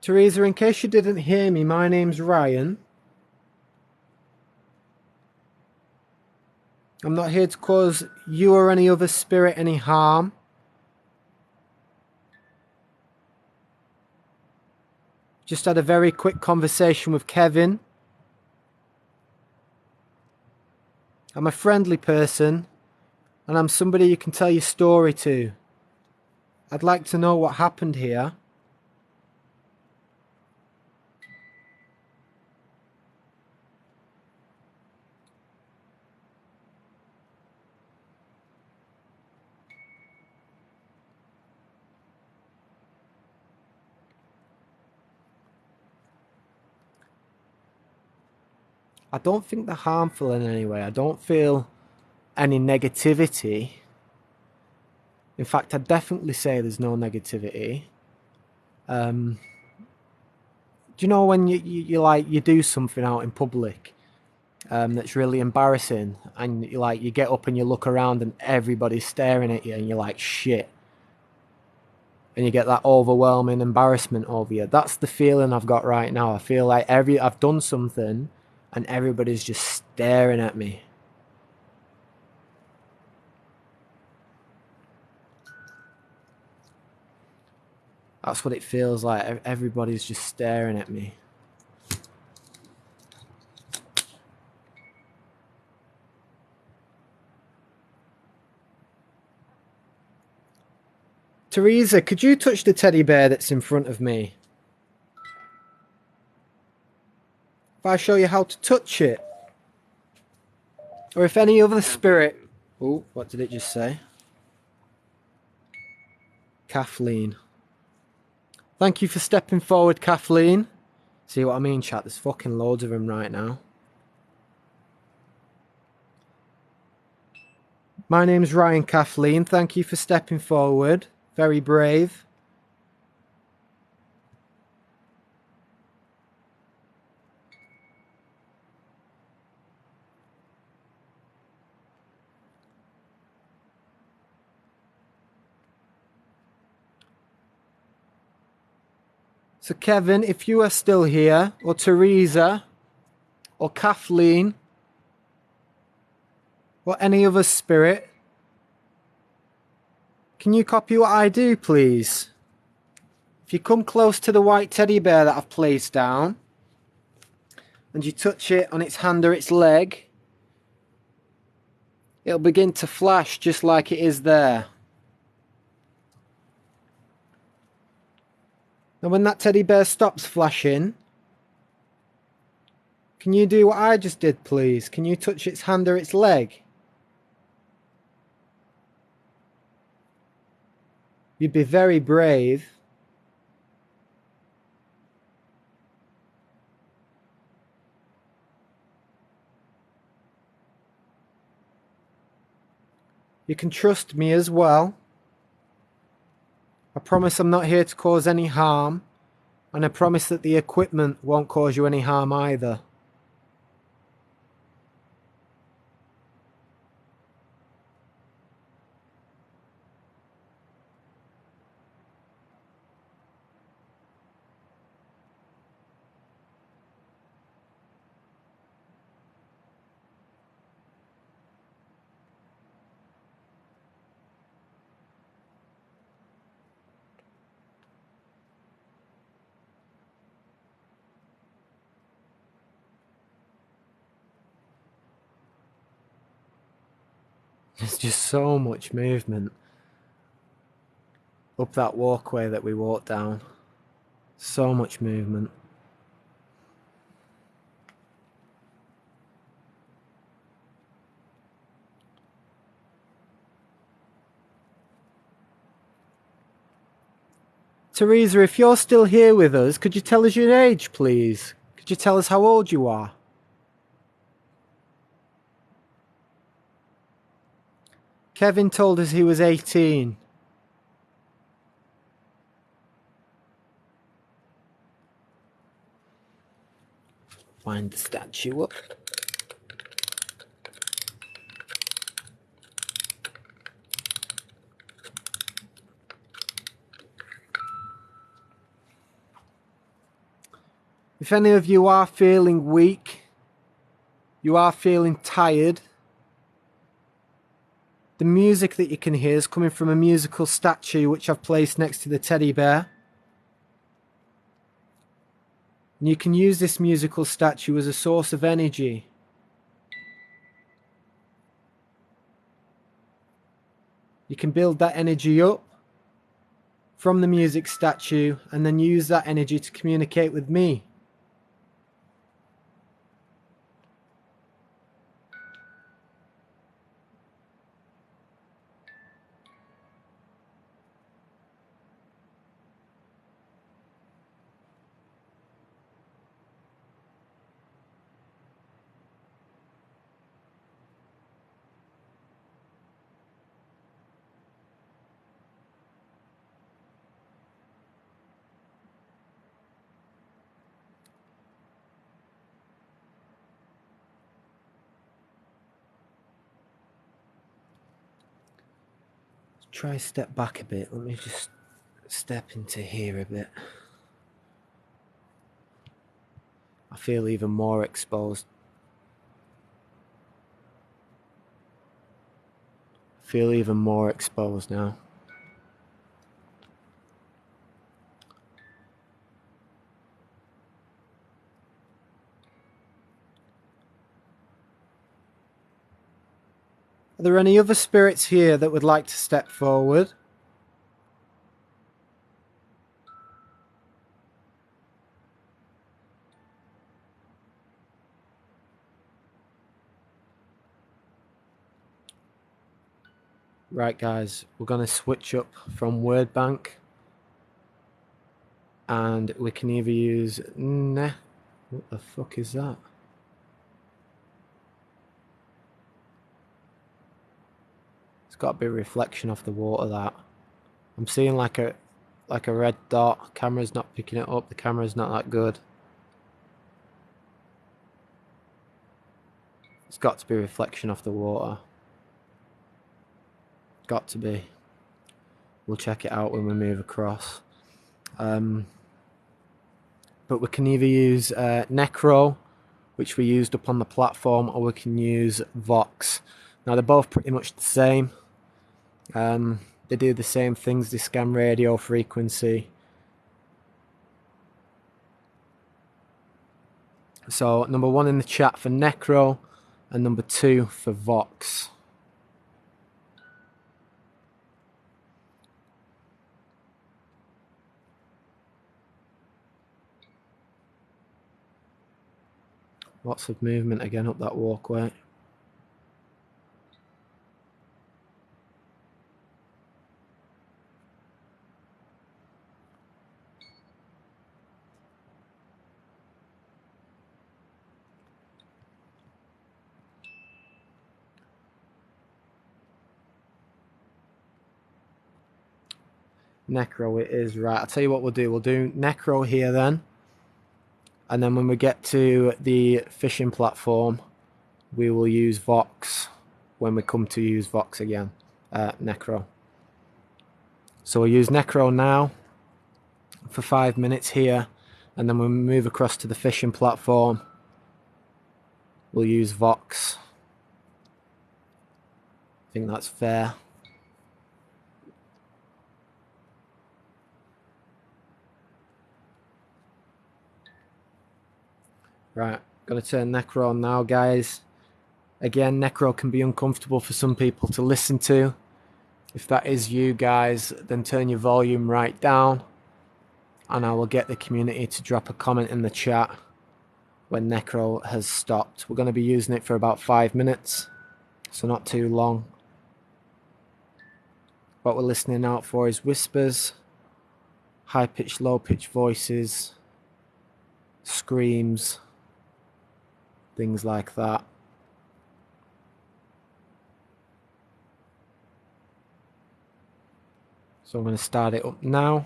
A: Teresa, in case you didn't hear me, my name's Ryan. I'm not here to cause you or any other spirit any harm. Just had a very quick conversation with Kevin. I'm a friendly person, and I'm somebody you can tell your story to. I'd like to know what happened here. I don't think they're harmful in any way. I don't feel any negativity. In fact, I'd definitely say there's no negativity. Do you know when you do something out in public that's really embarrassing, and you get up and you look around and everybody's staring at you, and you're like, shit, and you get that overwhelming embarrassment over you? That's the feeling I've got right now. I feel like I've done something and everybody's just staring at me. That's what it feels like. Everybody's just staring at me. Teresa, could you touch the teddy bear that's in front of me? If I show you how to touch it. Or if any other spirit... Oh, what did it just say? Kathleen. Thank you for stepping forward, Kathleen. See what I mean, chat? There's fucking loads of them right now. My name's Ryan, Kathleen. Thank you for stepping forward. Very brave. So Kevin, if you are still here, or Teresa, or Kathleen, or any other spirit, can you copy what I do, please? If you come close to the white teddy bear that I've placed down, and you touch it on its hand or its leg, it'll begin to flash just like it is there. Now when that teddy bear stops flashing, can you do what I just did, please? Can you touch its hand or its leg? You'd be very brave. You can trust me as well. I promise I'm not here to cause any harm, and I promise that the equipment won't cause you any harm either. There's just so much movement up that walkway that we walked down. So much movement. Teresa, if you're still here with us, could you tell us your age, please? Could you tell us how old you are? Kevin told us he was 18. Wind the statue up. If any of you are feeling weak, you are feeling tired, the music that you can hear is coming from a musical statue which I've placed next to the teddy bear. And you can use this musical statue as a source of energy. You can build that energy up from the music statue and then use that energy to communicate with me. Try step back a bit. Let me just step into here a bit. I feel even more exposed. Feel even more exposed now. Are there any other spirits here that would like to step forward? Right, guys, we're going to switch up from word bank. And we can either use... Nah, what the fuck is that? It's got to be a reflection off the water, that. I'm seeing like a red dot. Camera's not picking it up. The camera's not that good. It's got to be a reflection off the water. Got to be. We'll check it out when we move across. But we can either use Necro, which we used up on the platform, or we can use Vox. Now they're both pretty much the same. They do the same things. They scan radio frequency. So number 1 in the chat for Necro, and number 2 for Vox. Lots of movement again up that walkway. Necro it is, right. I'll tell you what we'll do. We'll do Necro here then. And then when we get to the fishing platform, we will use Vox when we come to use Vox again. Necro. So we'll use Necro now for 5 minutes here. And then when we move across to the fishing platform, we'll use Vox. I think that's fair. Right, gonna turn Necro on now, guys. Again, Necro can be uncomfortable for some people to listen to. If that is you guys, then turn your volume right down, and I will get the community to drop a comment in the chat when Necro has stopped. We're going to be using it for about 5 minutes, so not too long. What we're listening out for is whispers, high-pitched, low-pitched voices, screams, things like that. So I'm going to start it up now.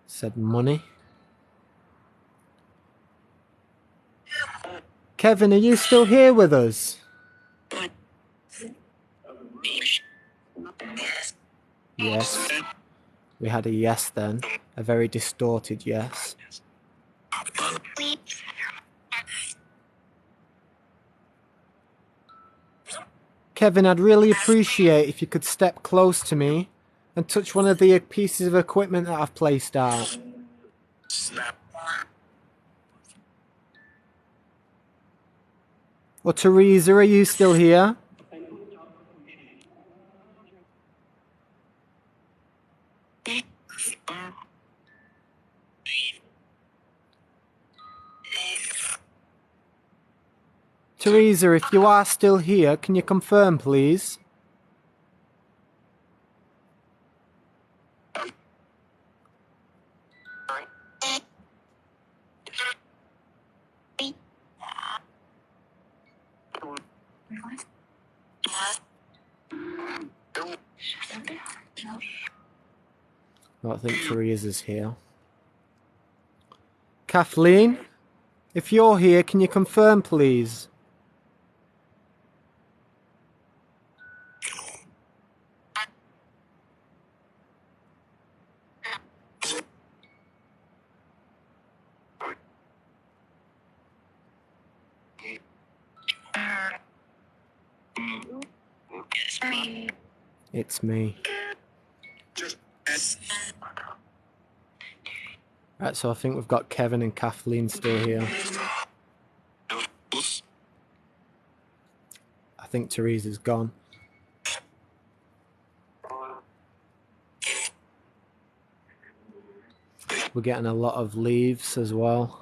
A: Said money. Kevin, are you still here with us? Yes. We had a yes then. A very distorted yes. Kevin, I'd really appreciate if you could step close to me and touch one of the pieces of equipment that I've placed out. Or Teresa, are you still here? Teresa, if you are still here, can you confirm, please? I don't think Teresa's here. Kathleen, if you're here, can you confirm, please? It's me. Right, so I think we've got Kevin and Kathleen still here. I think Teresa's gone. We're getting a lot of leaves as well.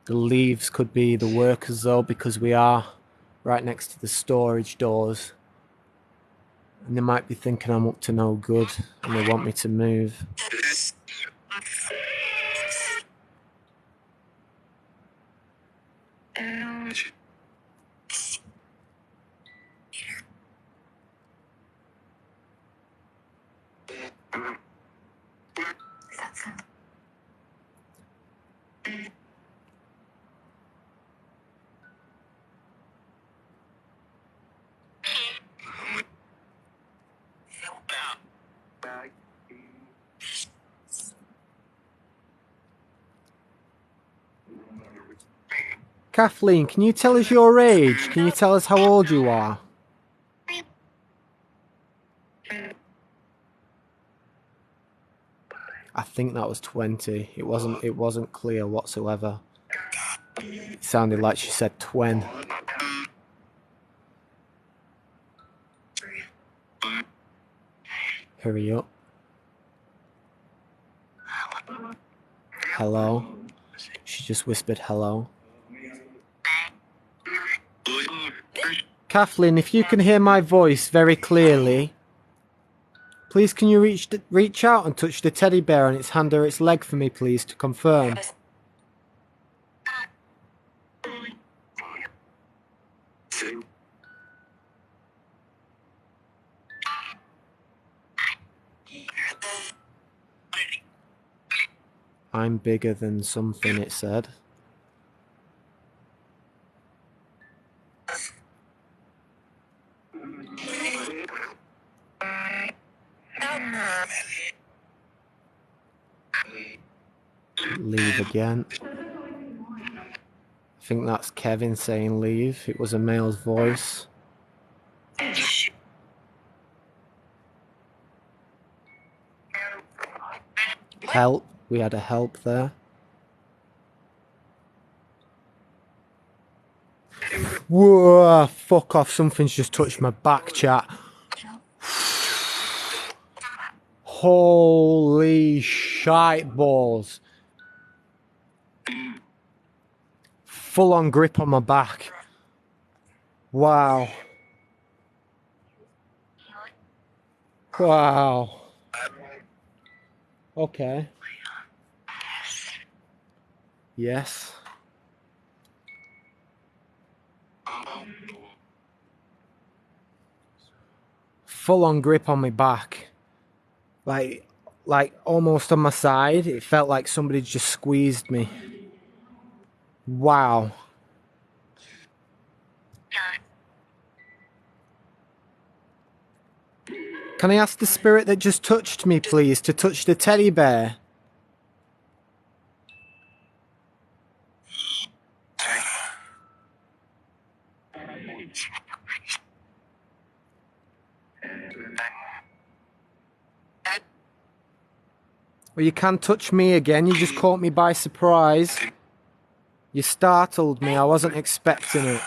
A: The leaves could be the workers though, because we are right next to the storage doors. And they might be thinking I'm up to no good and they want me to move. Kathleen, can you tell us your age? Can you tell us how old you are? I think that was 20. It wasn't clear whatsoever. It sounded like she said 20. Hurry up. Hello. She just whispered hello. Kathleen, if you can hear my voice very clearly, please can you reach out and touch the teddy bear on its hand or its leg for me, please, to confirm. I'm bigger than something, it said. Leave again. I think that's Kevin saying leave. It was a male's voice. Help. We had a help there. Whoa, fuck off. Something's just touched my back, chat. Holy shite balls. Full on grip on my back. Wow. Wow. Okay. Yes. Full on grip on my back. Like almost on my side. It felt like somebody just squeezed me. Wow. Can I ask the spirit that just touched me, please, to touch the teddy bear? Well, you can't touch me again. You just caught me by surprise. You startled me. I wasn't expecting it.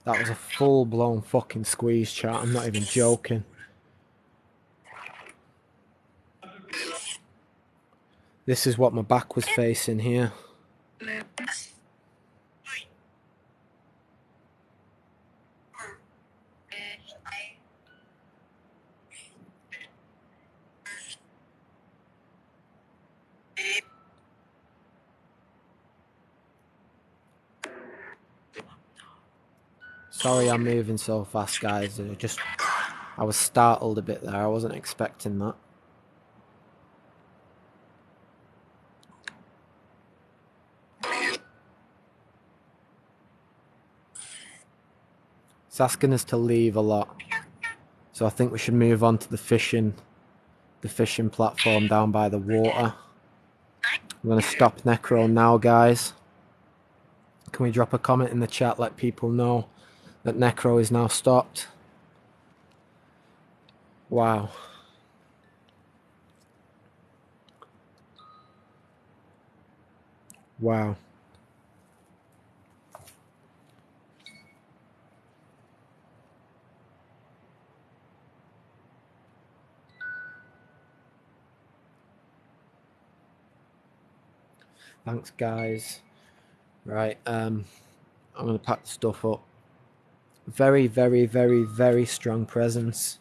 A: That was a full-blown fucking squeeze, chat. I'm not even joking. This is what my back was facing here. Sorry I'm moving so fast, guys. I was startled a bit there. I wasn't expecting that. It's asking us to leave a lot. So I think we should move on to the fishing platform down by the water. I'm going to stop Necro now, guys. Can we drop a comment in the chat, let people know that Necro is now stopped? Wow. Wow. Thanks, guys. Right, I'm going to pack the stuff up. Very, very, very, very strong presence.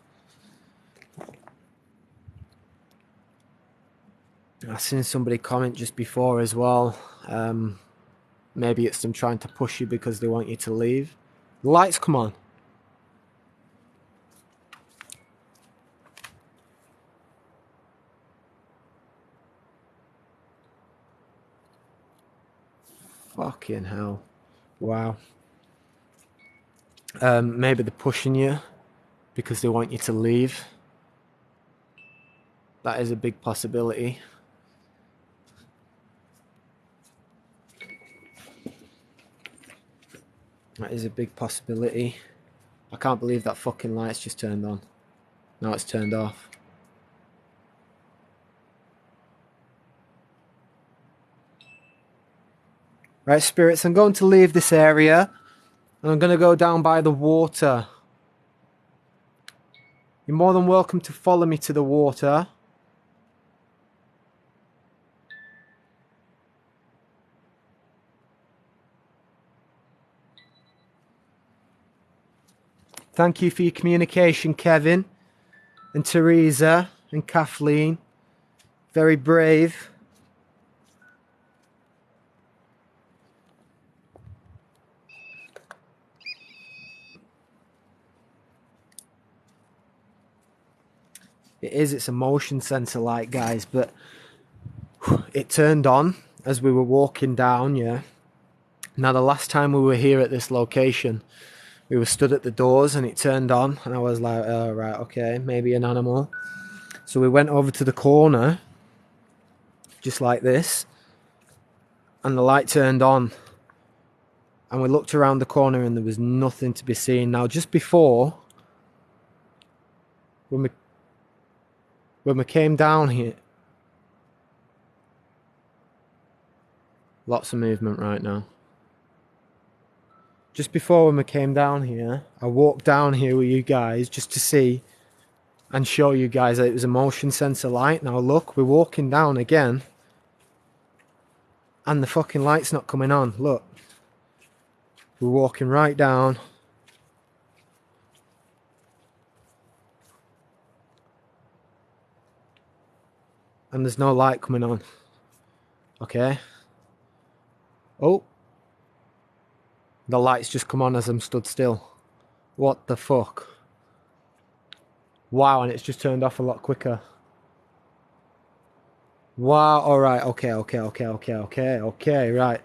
A: I seen somebody comment just before as well. Maybe it's them trying to push you because they want you to leave. The lights come on. Fucking hell. Wow. Maybe they're pushing you because they want you to leave. That is a big possibility. That is a big possibility. I can't believe that fucking light's just turned on. Now it's turned off. Right, spirits, I'm going to leave this area and I'm going to go down by the water. You're more than welcome to follow me to the water. Thank you for your communication, Kevin and Teresa and Kathleen. Very brave. It is, it's a motion sensor light, guys, but it turned on as we were walking down, yeah. Now, the last time we were here at this location, we were stood at the doors and it turned on, and I was like, oh, right, okay, maybe an animal. So we went over to the corner, just like this, and the light turned on. And we looked around the corner and there was nothing to be seen. Now, just before, when we came down here, lots of movement right now. Just before when we came down here, I walked down here with you guys just to see and show you guys that it was a motion sensor light. Now look, we're walking down again and the fucking light's not coming on. Look, we're walking right down. And there's no light coming on. Okay. Oh. The lights just come on as I'm stood still. What the fuck? Wow, and it's just turned off a lot quicker. Wow, alright, okay, right.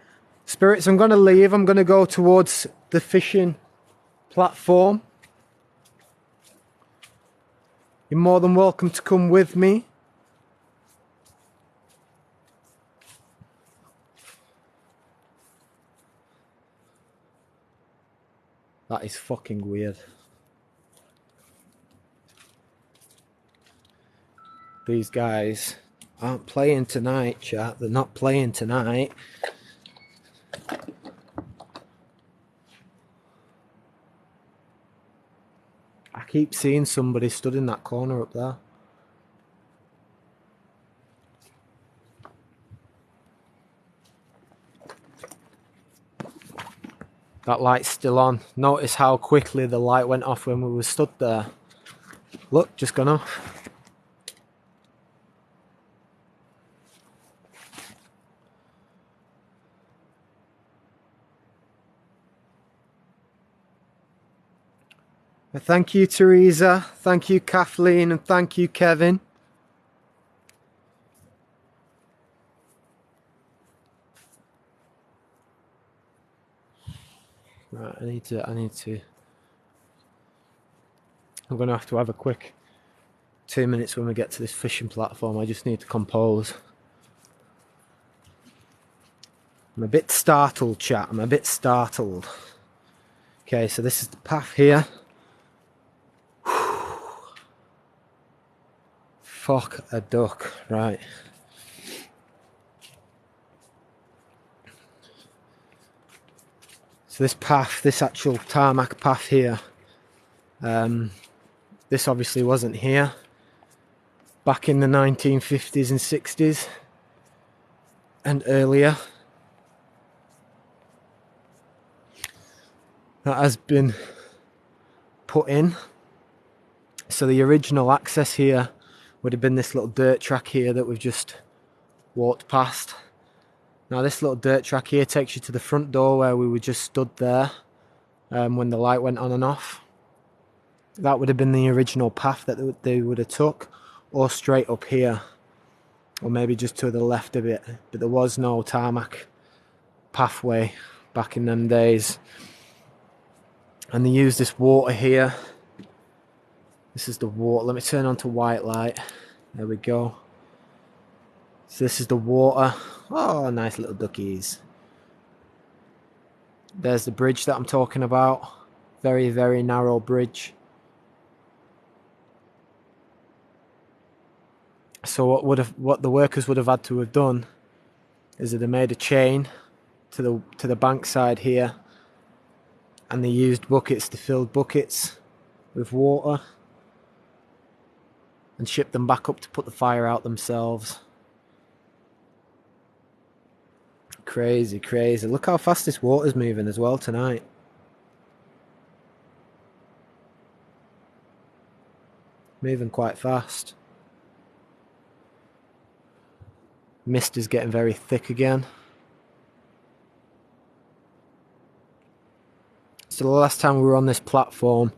A: Spirits, I'm gonna leave. I'm gonna go towards the fishing platform. You're more than welcome to come with me. That is fucking weird. These guys aren't playing tonight, chat. They're not playing tonight. I keep seeing somebody stood in that corner up there. That light's still on. Notice how quickly the light went off when we were stood there. Look, just gone off. Thank you, Teresa. Thank you, Kathleen. And thank you, Kevin. Right, I need to. I'm going to have a quick 2 minutes when we get to this fishing platform. I just need to compose. I'm a bit startled, chat. I'm a bit startled. Okay, so this is the path here. Fuck a duck, right. So this path, this actual tarmac path here, this obviously wasn't here back in the 1950s and 60s and earlier. That has been put in. So the original access here would have been this little dirt track here that we've just walked past. Now this little dirt track here takes you to the front door where we were just stood there when the light went on and off. That would have been the original path that they would have took, or straight up here, or maybe just to the left a bit, but there was no tarmac pathway back in them days. And they used this water here. This is the water. Let me turn on to white light. There we go. So this is the water. Oh, nice little duckies. There's the bridge that I'm talking about. Very, very narrow bridge. So what the workers would have had to have done is that they made a chain to the bank side here, and they used buckets to fill buckets with water and ship them back up to put the fire out themselves. Crazy, crazy. Look how fast this water's moving as well tonight. Moving quite fast. Mist is getting very thick again. So the last time we were on this platform,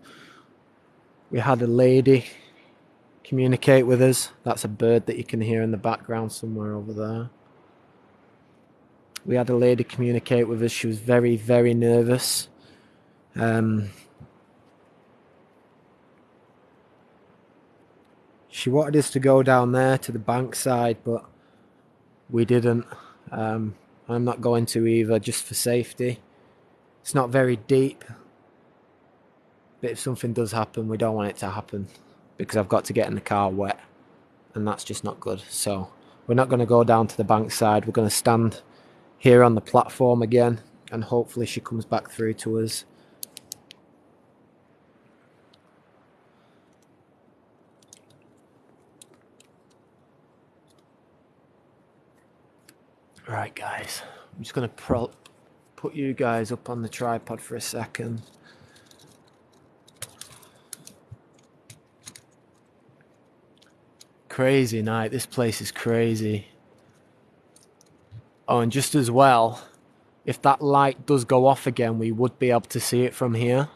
A: we had a lady communicate with us. That's a bird that you can hear in the background somewhere over there. We had a lady communicate with us. She was very, very nervous. She wanted us to go down there to the bank side, but we didn't. I'm not going to either, just for safety. It's not very deep, but if something does happen, we don't want it to happen, because I've got to get in the car wet, and that's just not good. So we're not going to go down to the bank side. We're going to stand here on the platform again, and hopefully she comes back through to us. Right, guys, I'm just going to put you guys up on the tripod for a second. Crazy night. This place is crazy. Oh, and just as well, if that light does go off again, we would be able to see it from here.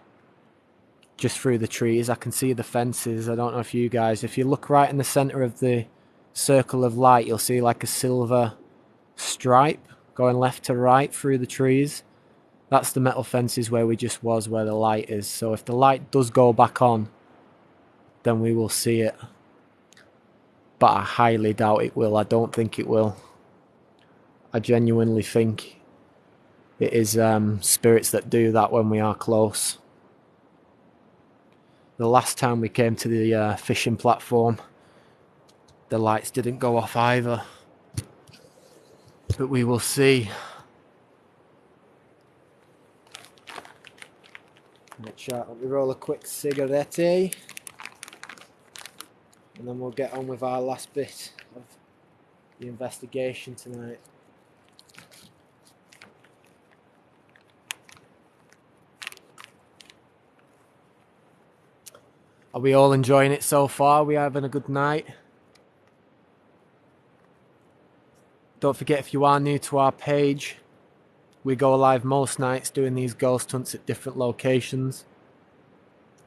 A: Just through the trees. I can see the fences. I don't know if you guys... If you look right in the center of the circle of light, you'll see like a silver stripe going left to right through the trees. That's the metal fences where we just was, where the light is. So if the light does go back on, then we will see it. But I highly doubt it will. I don't think it will. I genuinely think it is spirits that do that when we are close. The last time we came to the fishing platform, the lights didn't go off either. But we will see. Let me roll a quick cigarette, and then we'll get on with our last bit of the investigation tonight. Are we all enjoying it so far? Are we having a good night? Don't forget, if you are new to our page, we go live most nights doing these ghost hunts at different locations.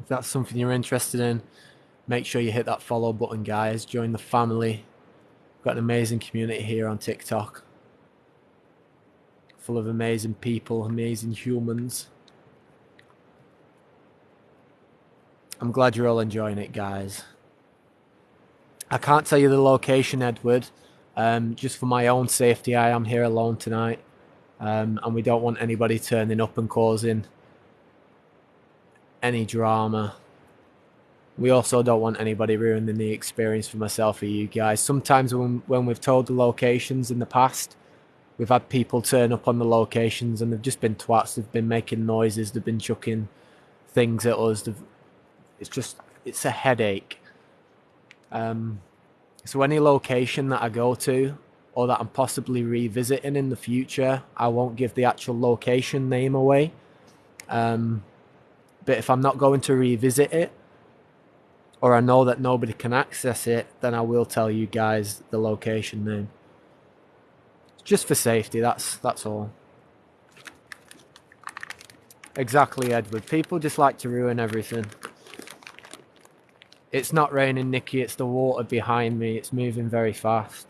A: If that's something you're interested in, make sure you hit that follow button, guys. Join the family. We've got an amazing community here on TikTok, full of amazing people, amazing humans. I'm glad you're all enjoying it, guys. I can't tell you the location, Edward. Just for my own safety, I am here alone tonight. And we don't want anybody turning up and causing any drama. We also don't want anybody ruining the experience for myself or you guys. Sometimes when we've told the locations in the past, we've had people turn up on the locations and they've just been twats. They've been making noises. They've been chucking things at us. It's a headache. So any location that I go to or that I'm possibly revisiting in the future, I won't give the actual location name away. But if I'm not going to revisit it, or I know that nobody can access it, then I will tell you guys the location name. Just for safety, that's all. Exactly, Edward. People just like to ruin everything. It's not raining, Nikki, it's the water behind me. It's moving very fast.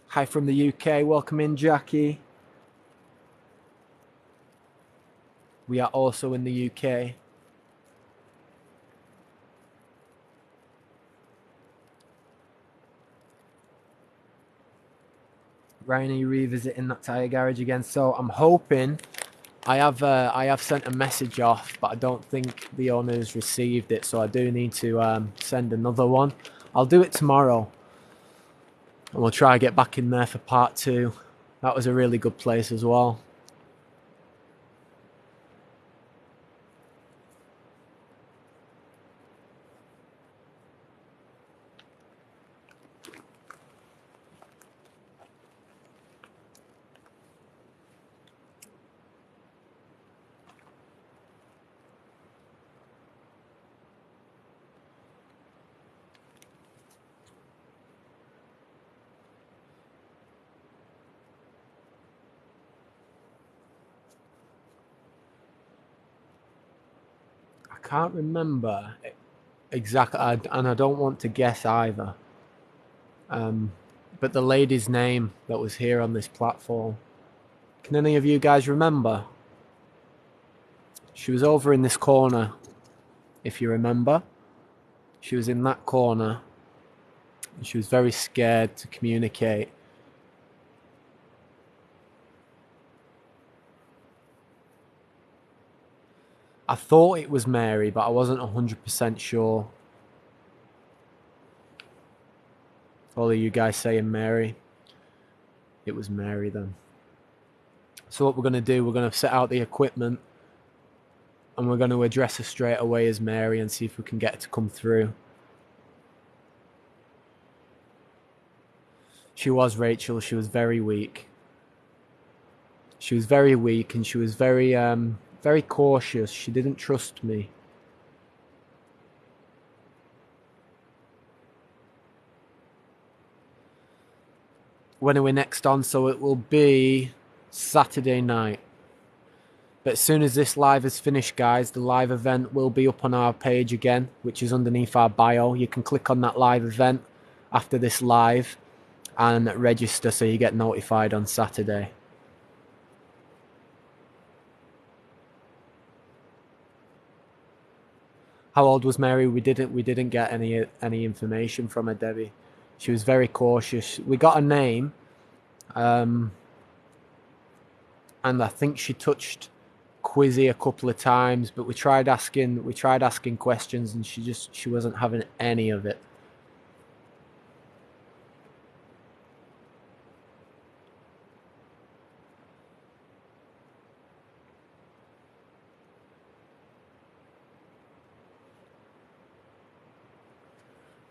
A: Hi from the UK. Welcome in, Jackie. We are also in the UK. Ryan, are you revisiting that tyre garage again? So I'm hoping. I have sent a message off, but I don't think the owner's received it, so I do need to send another one. I'll do it tomorrow, and we'll try to get back in there for part 2. That was a really good place as well. can't remember exactly, and I don't want to guess either. But the lady's name that was here on this platform. Can any of you guys remember? She was over in this corner, if you remember. She was in that corner, and she was very scared to communicate. I thought it was Mary, but I wasn't 100% sure. All of you guys saying Mary. It was Mary then. So what we're going to do, we're going to set out the equipment, and we're going to address her straight away as Mary and see if we can get her to come through. She was Rachel. She was very weak. She was very weak, and she was very, very cautious. She didn't trust me. When are we next on? So it will be Saturday night. But as soon as this live is finished, guys, the live event will be up on our page again, which is underneath our bio. You can click on that live event after this live and register so you get notified on Saturday. How old was Mary? We didn't get any information from her, Debbie. She was very cautious. We got a name, and I think she touched Quizzy a couple of times, but we tried asking questions, and she wasn't having any of it.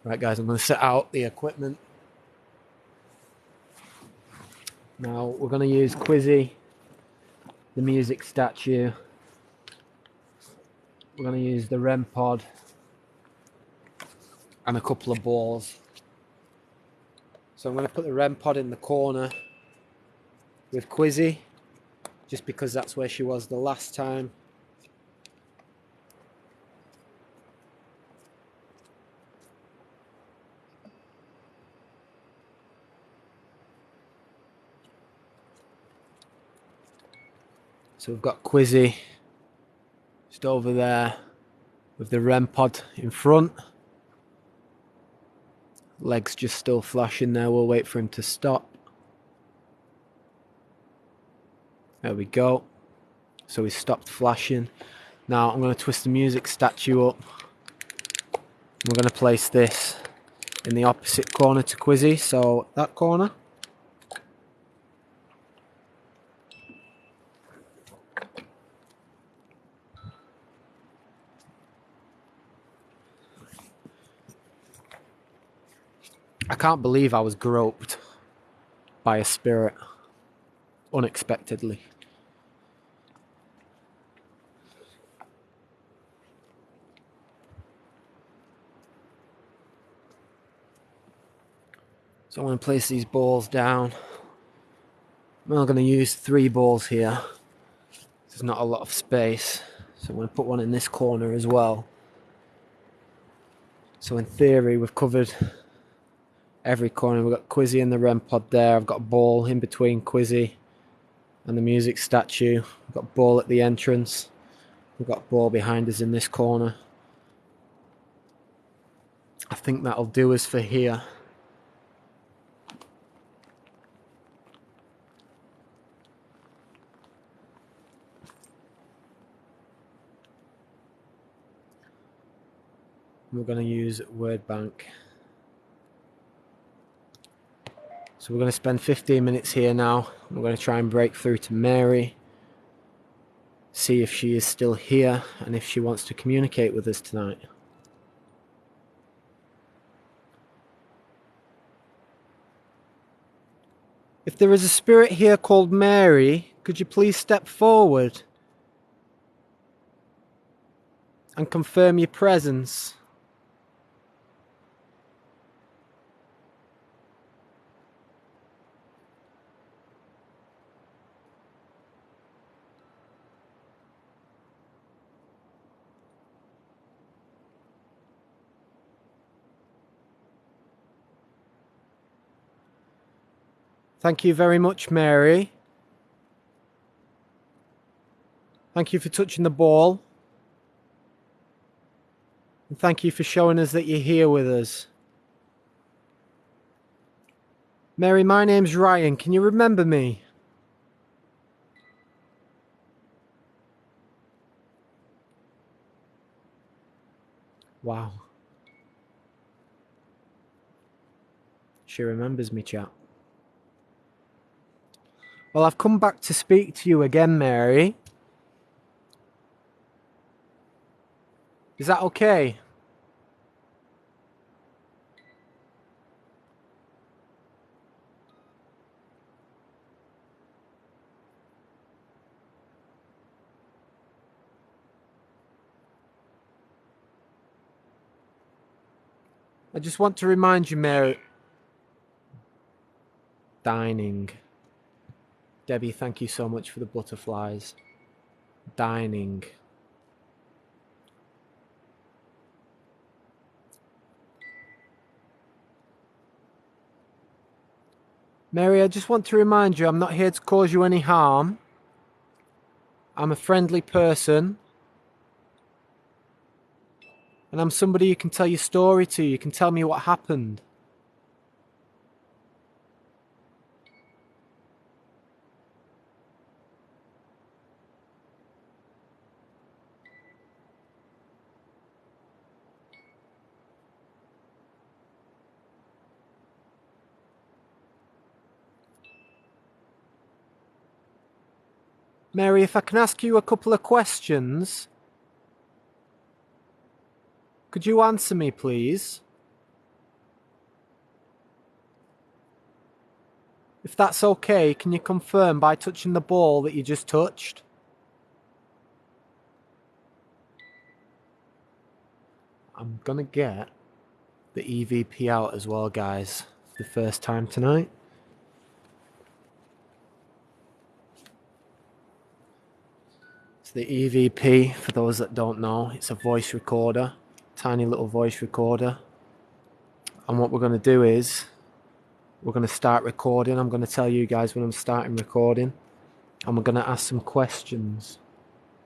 A: Right, guys, I'm going to set out the equipment. Now, we're going to use Quizzy, the music statue. We're going to use the REM pod and a couple of balls. So I'm going to put the REM pod in the corner with Quizzy, just because that's where she was the last time. So we've got Quizzy just over there with the REM pod in front. Legs just still flashing there. We'll wait for him to stop. There we go. So he stopped flashing. Now I'm going to twist the music statue up. We're going to place this in the opposite corner to Quizzy. So that corner. I can't believe I was groped by a spirit unexpectedly. So I'm going to place these balls down. I'm only going to use 3 balls here. There's not a lot of space. So I'm going to put one in this corner as well. So in theory, we've covered every corner. We've got Quizzy in the REM pod there. I've got a ball in between Quizzy and the music statue. We've got a ball at the entrance. We've got a ball behind us in this corner. I think that'll do us for here. We're going to use Word Bank. So we're going to spend 15 minutes here now. We're going to try and break through to Mary. See if she is still here and if she wants to communicate with us tonight. If there is a spirit here called Mary, could you please step forward and confirm your presence? Thank you very much, Mary. Thank you for touching the ball. And thank you for showing us that you're here with us. Mary, my name's Ryan. Can you remember me? Wow. She remembers me, chat. Well, I've come back to speak to you again, Mary. Is that okay? I just want to remind you, Mary. Dining. Debbie, thank you so much for the butterflies. Dining. Mary, I just want to remind you, I'm not here to cause you any harm. I'm a friendly person. And I'm somebody you can tell your story to. You can tell me what happened. Mary, if I can ask you a couple of questions, could you answer me, please? If that's okay, can you confirm by touching the ball that you just touched? I'm gonna get the EVP out as well, guys, for the first time tonight. It's the EVP, for those that don't know. It's a voice recorder, tiny little voice recorder. And what we're going to do is, we're going to start recording. I'm going to tell you guys when I'm starting recording. And we're going to ask some questions.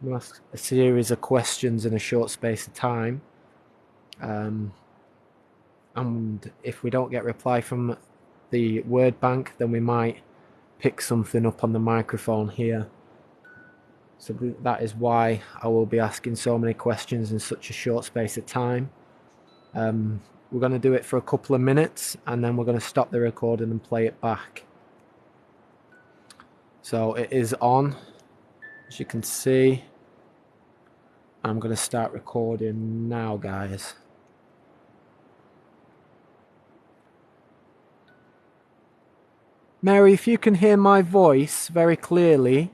A: I'm going to ask a series of questions in a short space of time. And if we don't get reply from the word bank, then we might pick something up on the microphone here. So that is why I will be asking so many questions in such a short space of time. We're going to do it for a couple of minutes and then we're going to stop the recording and play it back. So it is on, as you can see. I'm going to start recording now, guys. Mary, if you can hear my voice very clearly,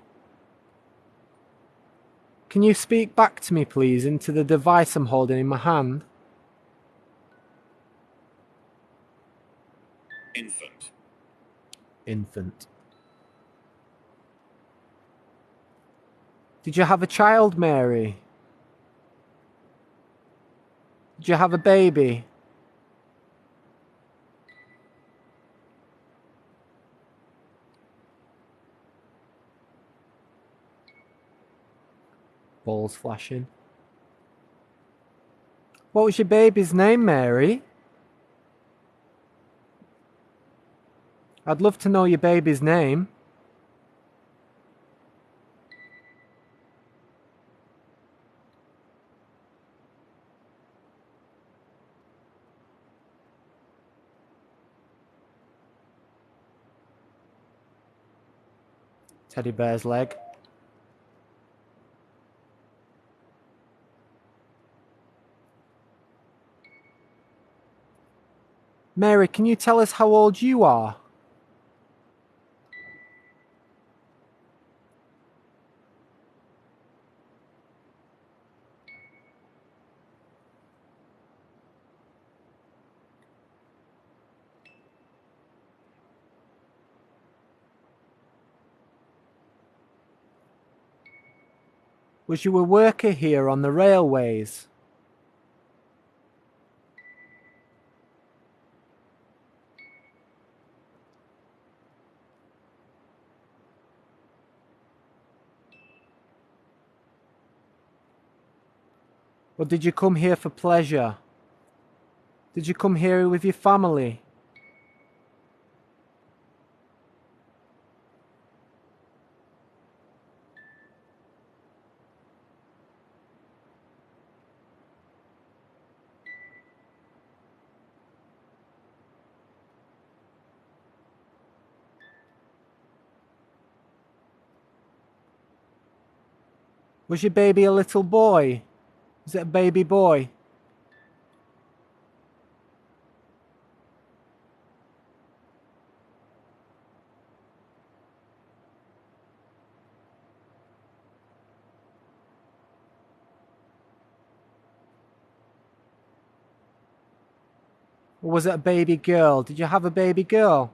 A: can you speak back to me, please, into the device I'm holding in my hand?
B: Infant.
A: Infant. Did you have a child, Mary? Did you have a baby? Balls flashing. What was your baby's name, Mary? I'd love to know your baby's name. Teddy bear's leg. Mary, can you tell us how old you are? Was you a worker here on the railways? Or did you come here for pleasure? Did you come here with your family? Was your baby a little boy? Is it a baby boy? Or was it a baby girl? Did you have a baby girl?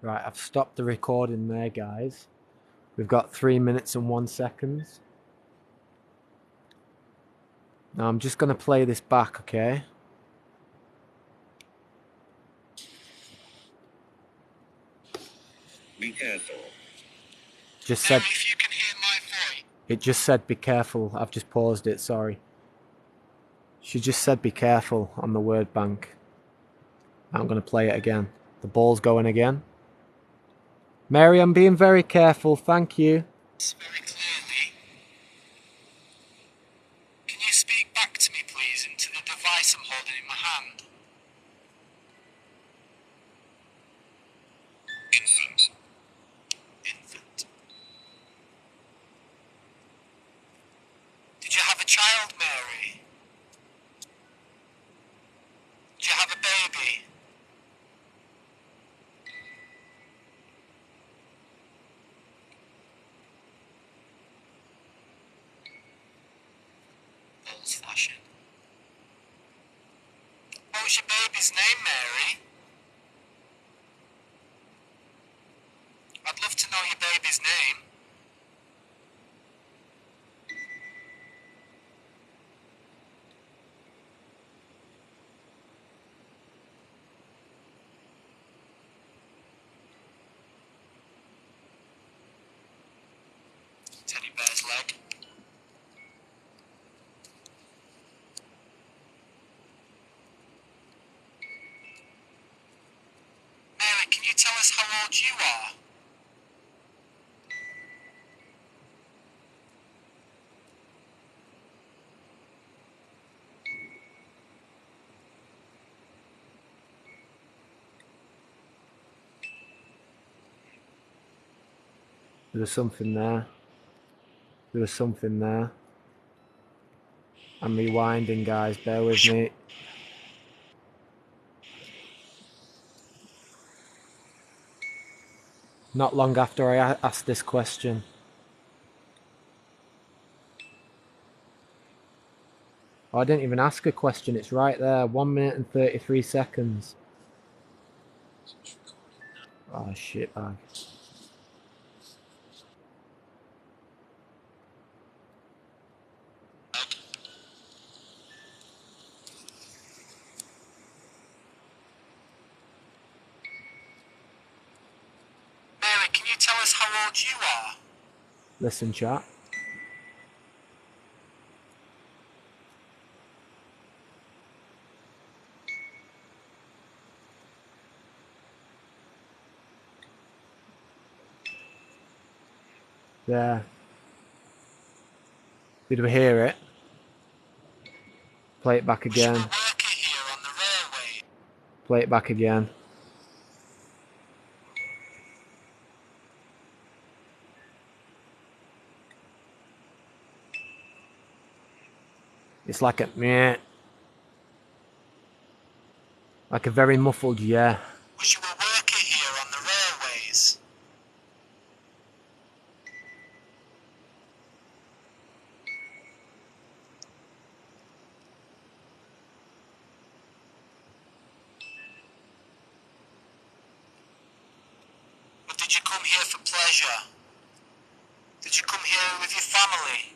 A: Right, I've stopped the recording there, guys. We've got 3 minutes and 1 second. Now I'm just going to play this back, okay?
B: Be careful.
A: Just said...
B: Now, if you can hear my voice.
A: It just said be careful. I've just paused it, sorry. She just said be careful on the word bank. I'm going to play it again. The ball's going again. Mary, I'm being very careful, thank you.
B: Very clearly. Can you speak back to me, please, into the device I'm holding in my hand? Infant. Infant. Did you have a child, Mary? Did you have a baby? Balls flashing. What was your baby's name, Mary? I'd love to know your baby's name. Teddy bear's leg. Mary, can you tell us how old you are?
A: There was something there. There was something there. I'm rewinding, guys, bear with me. Not long after I asked this question. Oh, I didn't even ask a question, it's right there. 1 minute and 33 seconds. Oh, shit bag.
B: Mary, can you tell us how old you are?
A: Listen, chat. There. Did we hear it? Play it back again.
B: Was you a worker here on the railway?
A: Play it back again. It's like a meh. Like a very muffled yeah.
B: Was you a worker here on the railways? Or did you come here for pleasure? Did you come here with your family?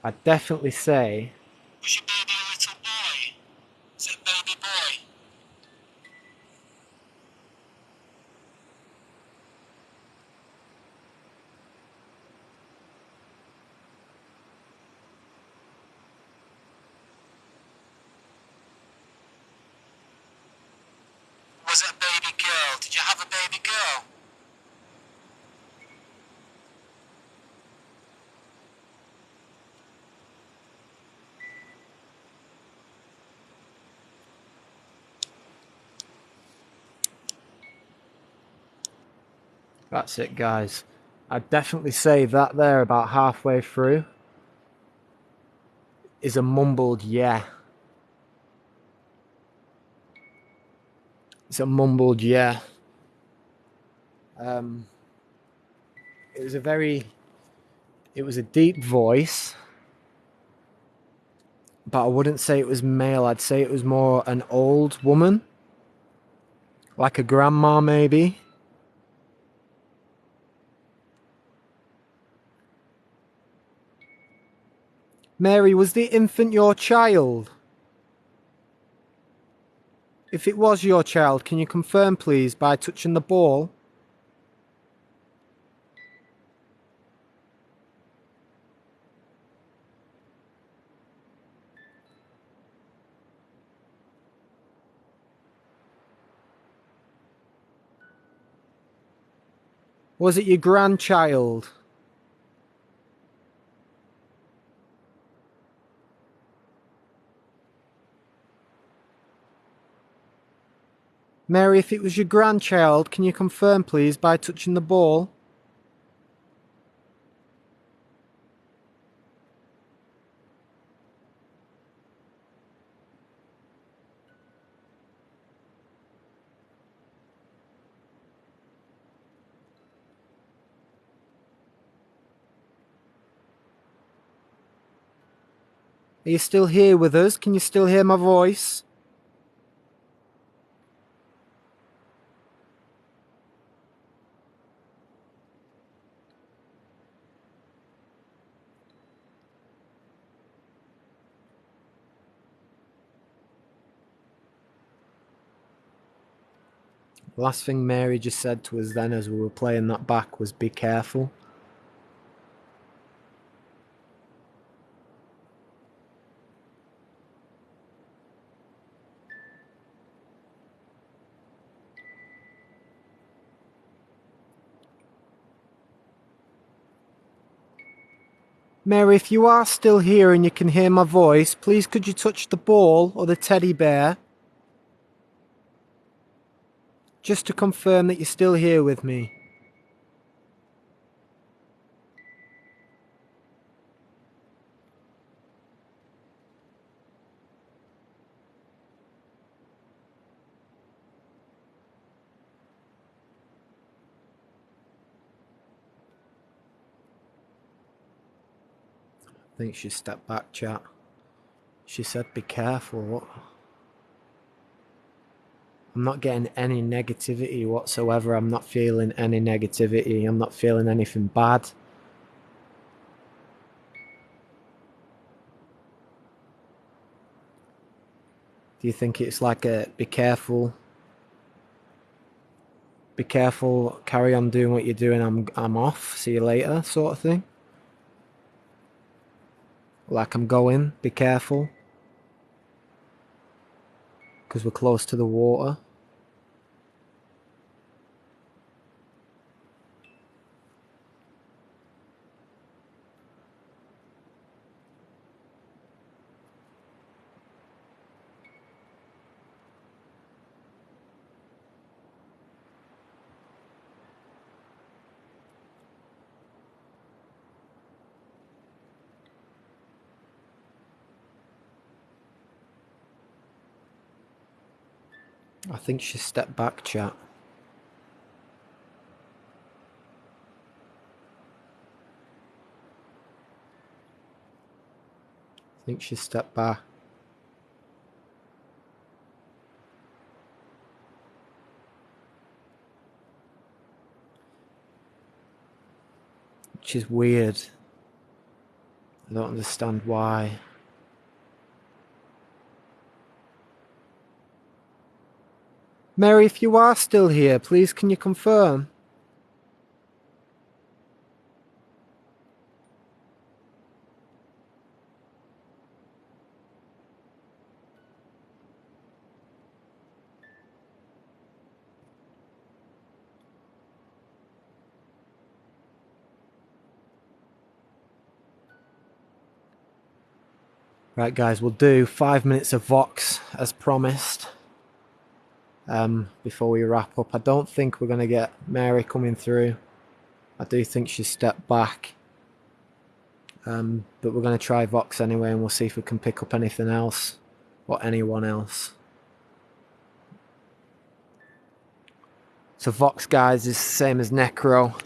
A: I'd definitely say
B: Was your baby a little boy? Is it a baby boy? Was it a baby girl? Did you have a baby girl?
A: that's it, guys. I'd definitely say that there, about halfway through, is a mumbled yeah. It's a mumbled yeah. Um, it was a very, it was a deep voice, but I wouldn't say it was male. I'd say it was more an old woman, like a grandma maybe. Mary, was the infant your child? If it was your child, can you confirm please by touching the ball? Was it your grandchild? Mary, if it was your grandchild, can you confirm please by touching the ball? Are you still here with us? Can you still hear my voice? The last thing Mary just said to us then as we were playing that back was be careful. Mary, if you are still here and you can hear my voice, please could you touch the ball or the teddy bear? Just to confirm that you're still here with me. I think she stepped back, chat. She said be careful. What? I'm not getting any negativity whatsoever. I'm not feeling any negativity. I'm not feeling anything bad. Do you think it's like a be careful, carry on doing what you're doing, I'm off, see you later sort of thing? Like I'm going, be careful, because we're close to the water. I think she stepped back, chat. I think she stepped back. Which is weird. I don't understand why. Mary, if you are still here, please can you confirm? Right, guys, we'll do 5 minutes of Vox as promised. Before we wrap up, I don't think we're going to get Mary coming through. I do think she stepped back. But we're going to try Vox anyway, and we'll see if we can pick up anything else or anyone else. So Vox, guys, is the same as Necro.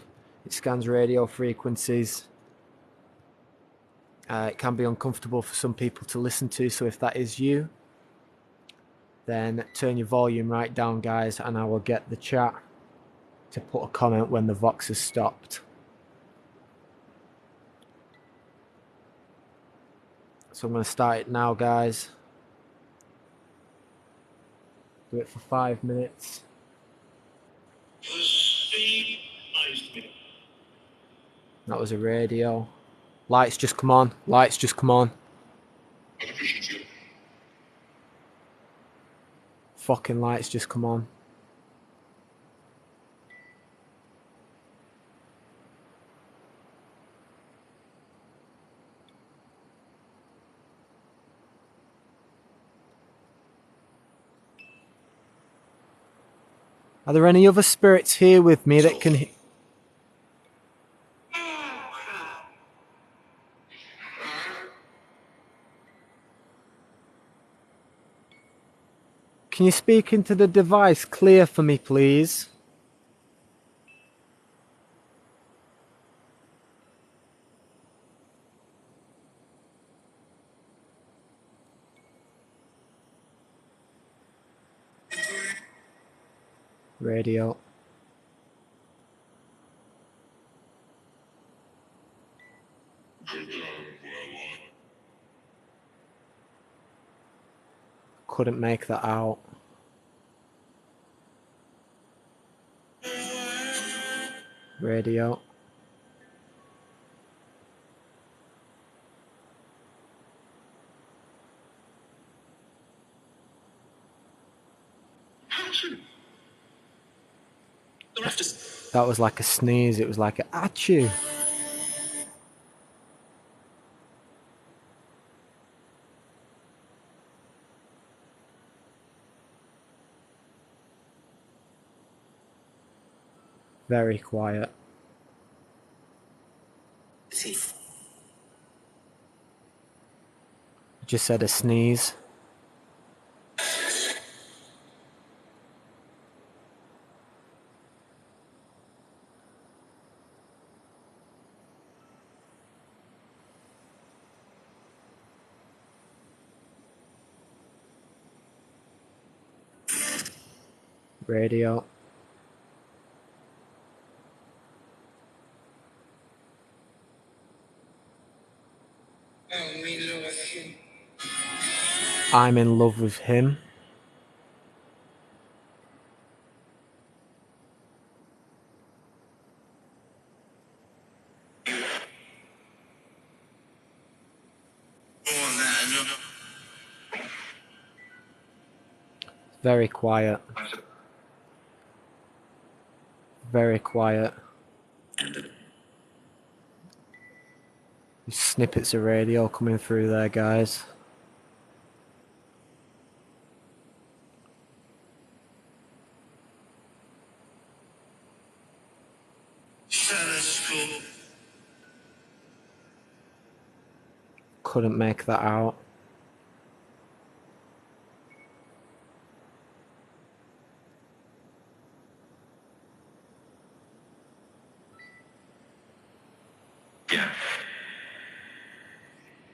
A: It scans radio frequencies. It can be uncomfortable for some people to listen to, so if that is you, then turn your volume right down, guys, and I will get the chat to put a comment when the Vox has stopped. So I'm going to start it now, guys. Do it for 5 minutes. That was a radio. Lights just come on. Lights just come on. Fucking lights just come on. Are there any other spirits here with me that can... Can you speak into the device clear for me, please? Radio. Couldn't make that out. Radio. That was like a sneeze. It was like a achoo. Very quiet. Just said a sneeze. Radio. I'm in love with him. Very quiet. Very quiet. Snippets of radio coming through there, guys. Couldn't make that out.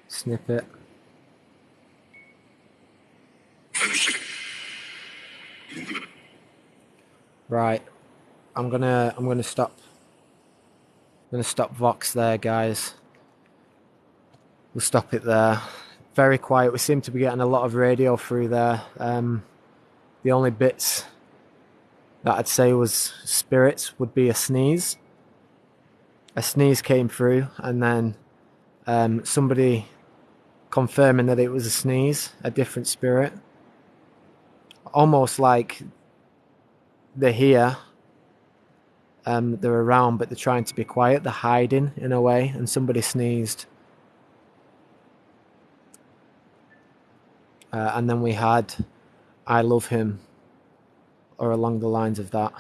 A: Snippet. Right. I'm gonna stop. I'm gonna stop Vox there, guys. we'll stop it there. Very quiet. We seem to be getting a lot of radio through there. The only bits that I'd say was spirits would be a sneeze. A sneeze came through, and then somebody confirming that it was a sneeze, a different spirit. Almost like they're here, they're around, but they're trying to be quiet. They're hiding in a way, and somebody sneezed. And then we had I love him, or along the lines of that.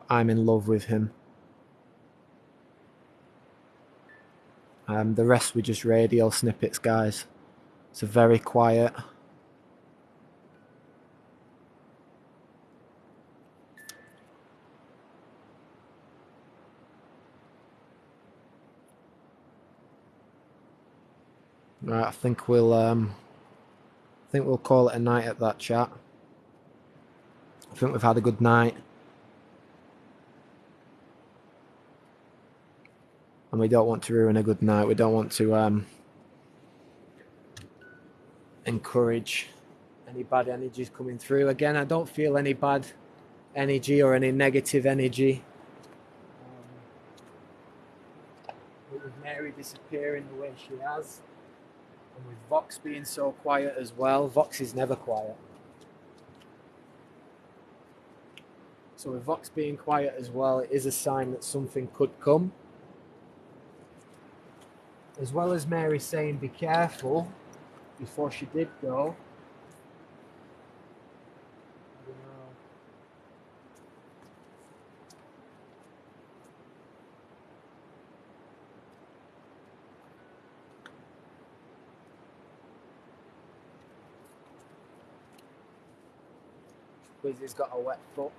A: I'm in love with him. The rest were just radio snippets, guys. So very quiet. Right, I think we'll call it a night at that, chat. I think we've had a good night. And we don't want to ruin a good night. We don't want to encourage any bad energies coming through. Again, I don't feel any bad energy or any negative energy. But with Mary disappearing the way she has, and with Vox being so quiet as well, Vox is never quiet. So with Vox being quiet as well, it is a sign that something could come. As well as Mary saying be careful before she did go. I don't know. Quizzy's got a wet foot.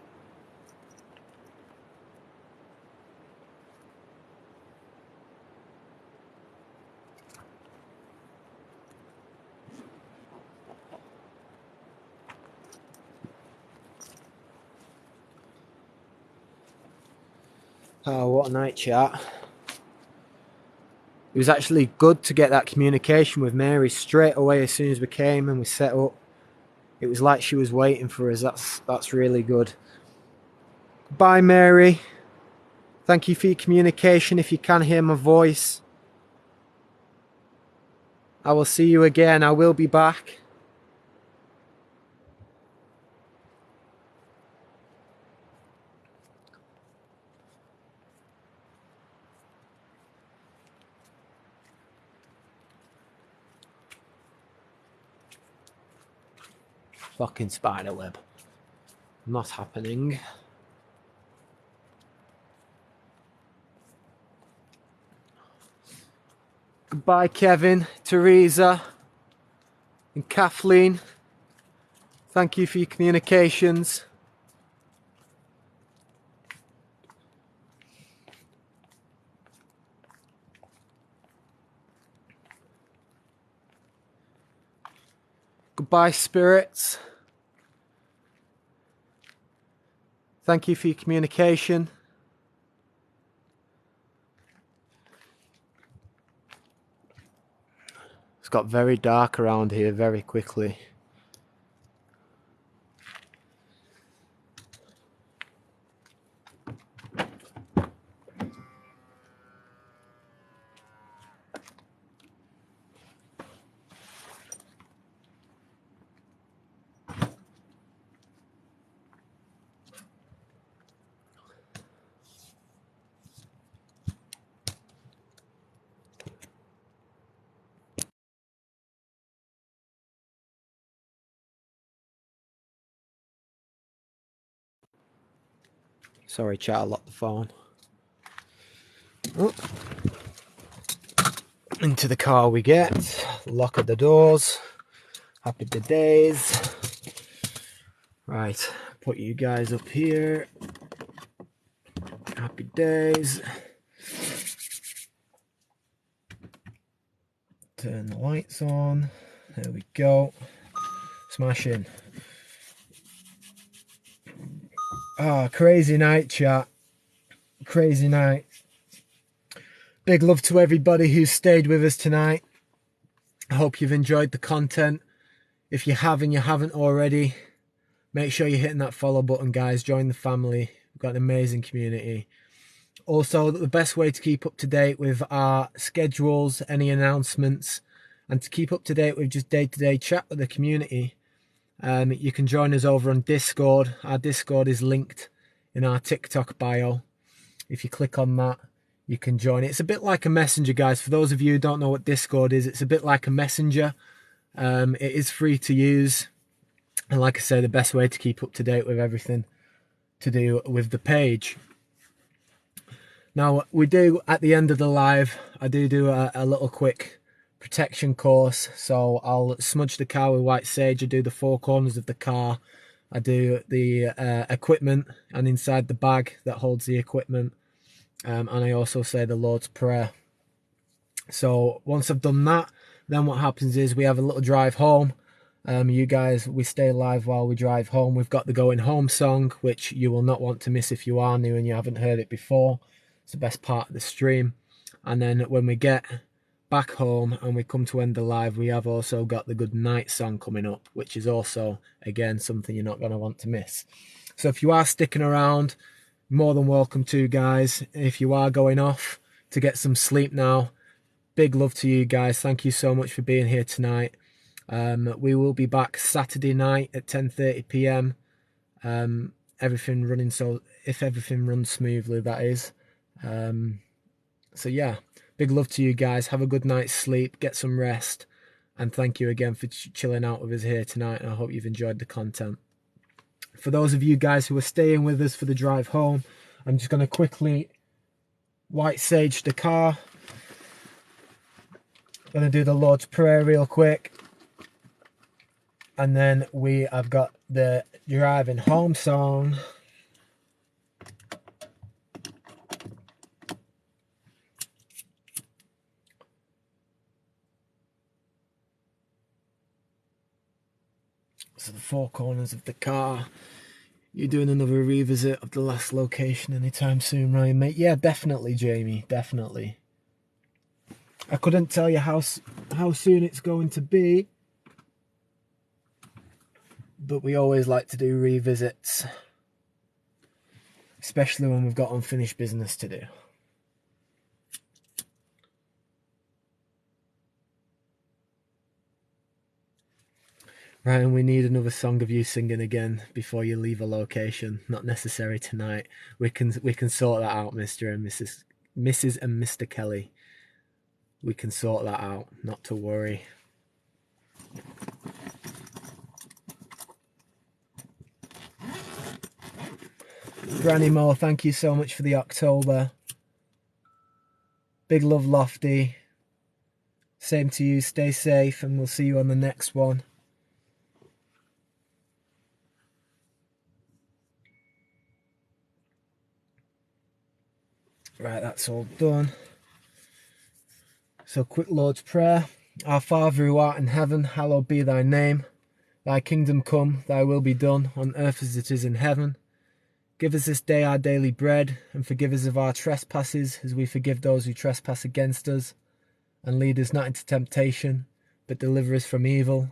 A: Oh, what a night, chat. It was actually good to get that communication with Mary straight away as soon as we came and we set up. It was like she was waiting for us. That's really good. Bye, Mary. Thank you for your communication. If you can hear my voice, I will see you again. I will be back. Fucking spiderweb. Not happening. Goodbye, Kevin, Teresa, and Kathleen. Thank you for your communications. Goodbye, spirits. Thank you for your communication. It's got very dark around here very quickly. Sorry, chat, I locked the phone. Oh. Into the car we get. Lock at the doors. Happy days. Right, put you guys up here. Happy days. Turn the lights on. There we go. Smashing. Ah, crazy night, chat. Crazy night. Big love to everybody who's stayed with us tonight. I hope you've enjoyed the content. If you have and you haven't already, make sure you're hitting that follow button, guys. Join the family. We've got an amazing community. Also, the best way to keep up to date with our schedules, any announcements, and to keep up to date with just day-to-day chat with the community, you can join us over on Discord. Our Discord is linked in our TikTok bio. If you click on that, you can join it. It's a bit like a messenger, guys. For those of you who don't know what Discord is, it's a bit like a messenger. It is free to use. And like I say, the best way to keep up to date with everything to do with the page. Now, we do, at the end of the live, I do a little quick protection course. So I'll smudge the car with white sage. I do the 4 corners of the car. I do the equipment, and inside the bag that holds the equipment. And I also say the Lord's Prayer. So once I've done that, then what happens is we have a little drive home. You guys, we stay live while we drive home. We've got the Going Home song, which you will not want to miss if you are new and you haven't heard it before. It's the best part of the stream. And then when we get back home and we come to end the live, we have also got the Good Night song coming up, which is also, again, something you're not going to want to miss. So if you are sticking around, more than welcome to, guys. If you are going off to get some sleep now, big love to you guys. Thank you so much for being here tonight. We will be back Saturday night at 10:30 p.m. Everything running, so if everything runs smoothly, that is. So yeah, big love to you guys. Have a good night's sleep, get some rest, and thank you again for chilling out with us here tonight, and I hope you've enjoyed the content. For those of you guys who are staying with us for the drive home, I'm just going to quickly white sage the car. I'm going to do the Lord's Prayer real quick. And then we have got the driving home song. So the 4 corners of the car. You doing another revisit of the last location anytime soon, Ryan, mate? Yeah, definitely, Jamie, definitely. I couldn't tell you how soon it's going to be, but we always like to do revisits, especially when we've got unfinished business to do. Ryan, we need another song of you singing again before you leave a location. Not necessary tonight. We can sort that out, Mr. and Mrs. and Mr. Kelly. We can sort that out, not to worry. Granny Moore, thank you so much for the October. Big love, Lofty. Same to you, stay safe, and we'll see you on the next one. Right, that's all done. So quick Lord's Prayer. Our Father who art in heaven, hallowed be thy name. Thy kingdom come, thy will be done, on earth as it is in heaven. Give us this day our daily bread, and forgive us of our trespasses, as we forgive those who trespass against us. And lead us not into temptation, but deliver us from evil.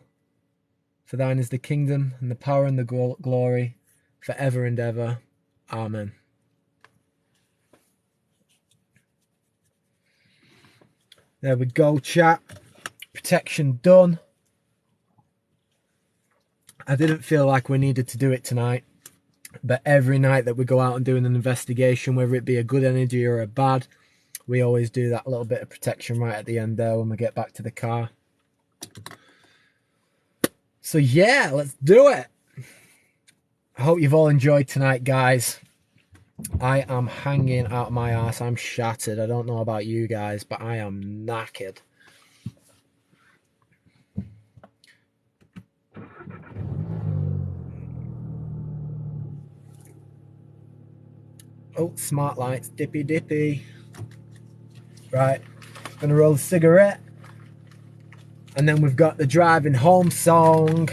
A: For thine is the kingdom, and the power, and the glory, for ever and ever. Amen. There we go, chat. Protection done. I didn't feel like we needed to do it tonight, but every night that we go out and do an investigation, whether it be a good energy or a bad, we always do that little bit of protection right at the end there when we get back to the car. So yeah, let's do it. I hope you've all enjoyed tonight, guys. I am hanging out of my ass. I'm shattered. I don't know about you guys, but I am knackered. Oh, smart lights. Dippy dippy. Right. Gonna roll a cigarette. And then we've got the driving home song.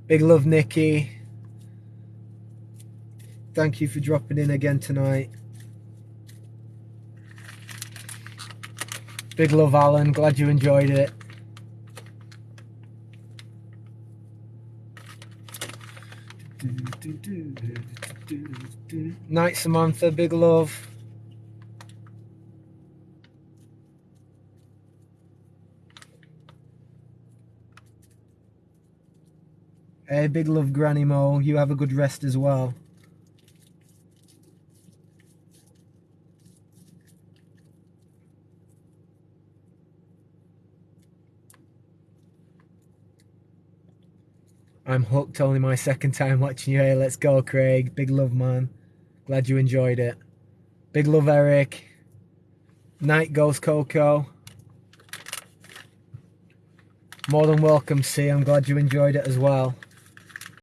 A: Big love, Nikki. Thank you for dropping in again tonight. Big love, Alan. Glad you enjoyed it. Night, Samantha. Big love. Hey, big love, Granny Mo. You have a good rest as well. I'm hooked. Only my second time watching you. Hey, let's go, Craig. Big love, man. Glad you enjoyed it. Big love, Eric. Night goes Coco. More than welcome, C. I'm glad you enjoyed it as well.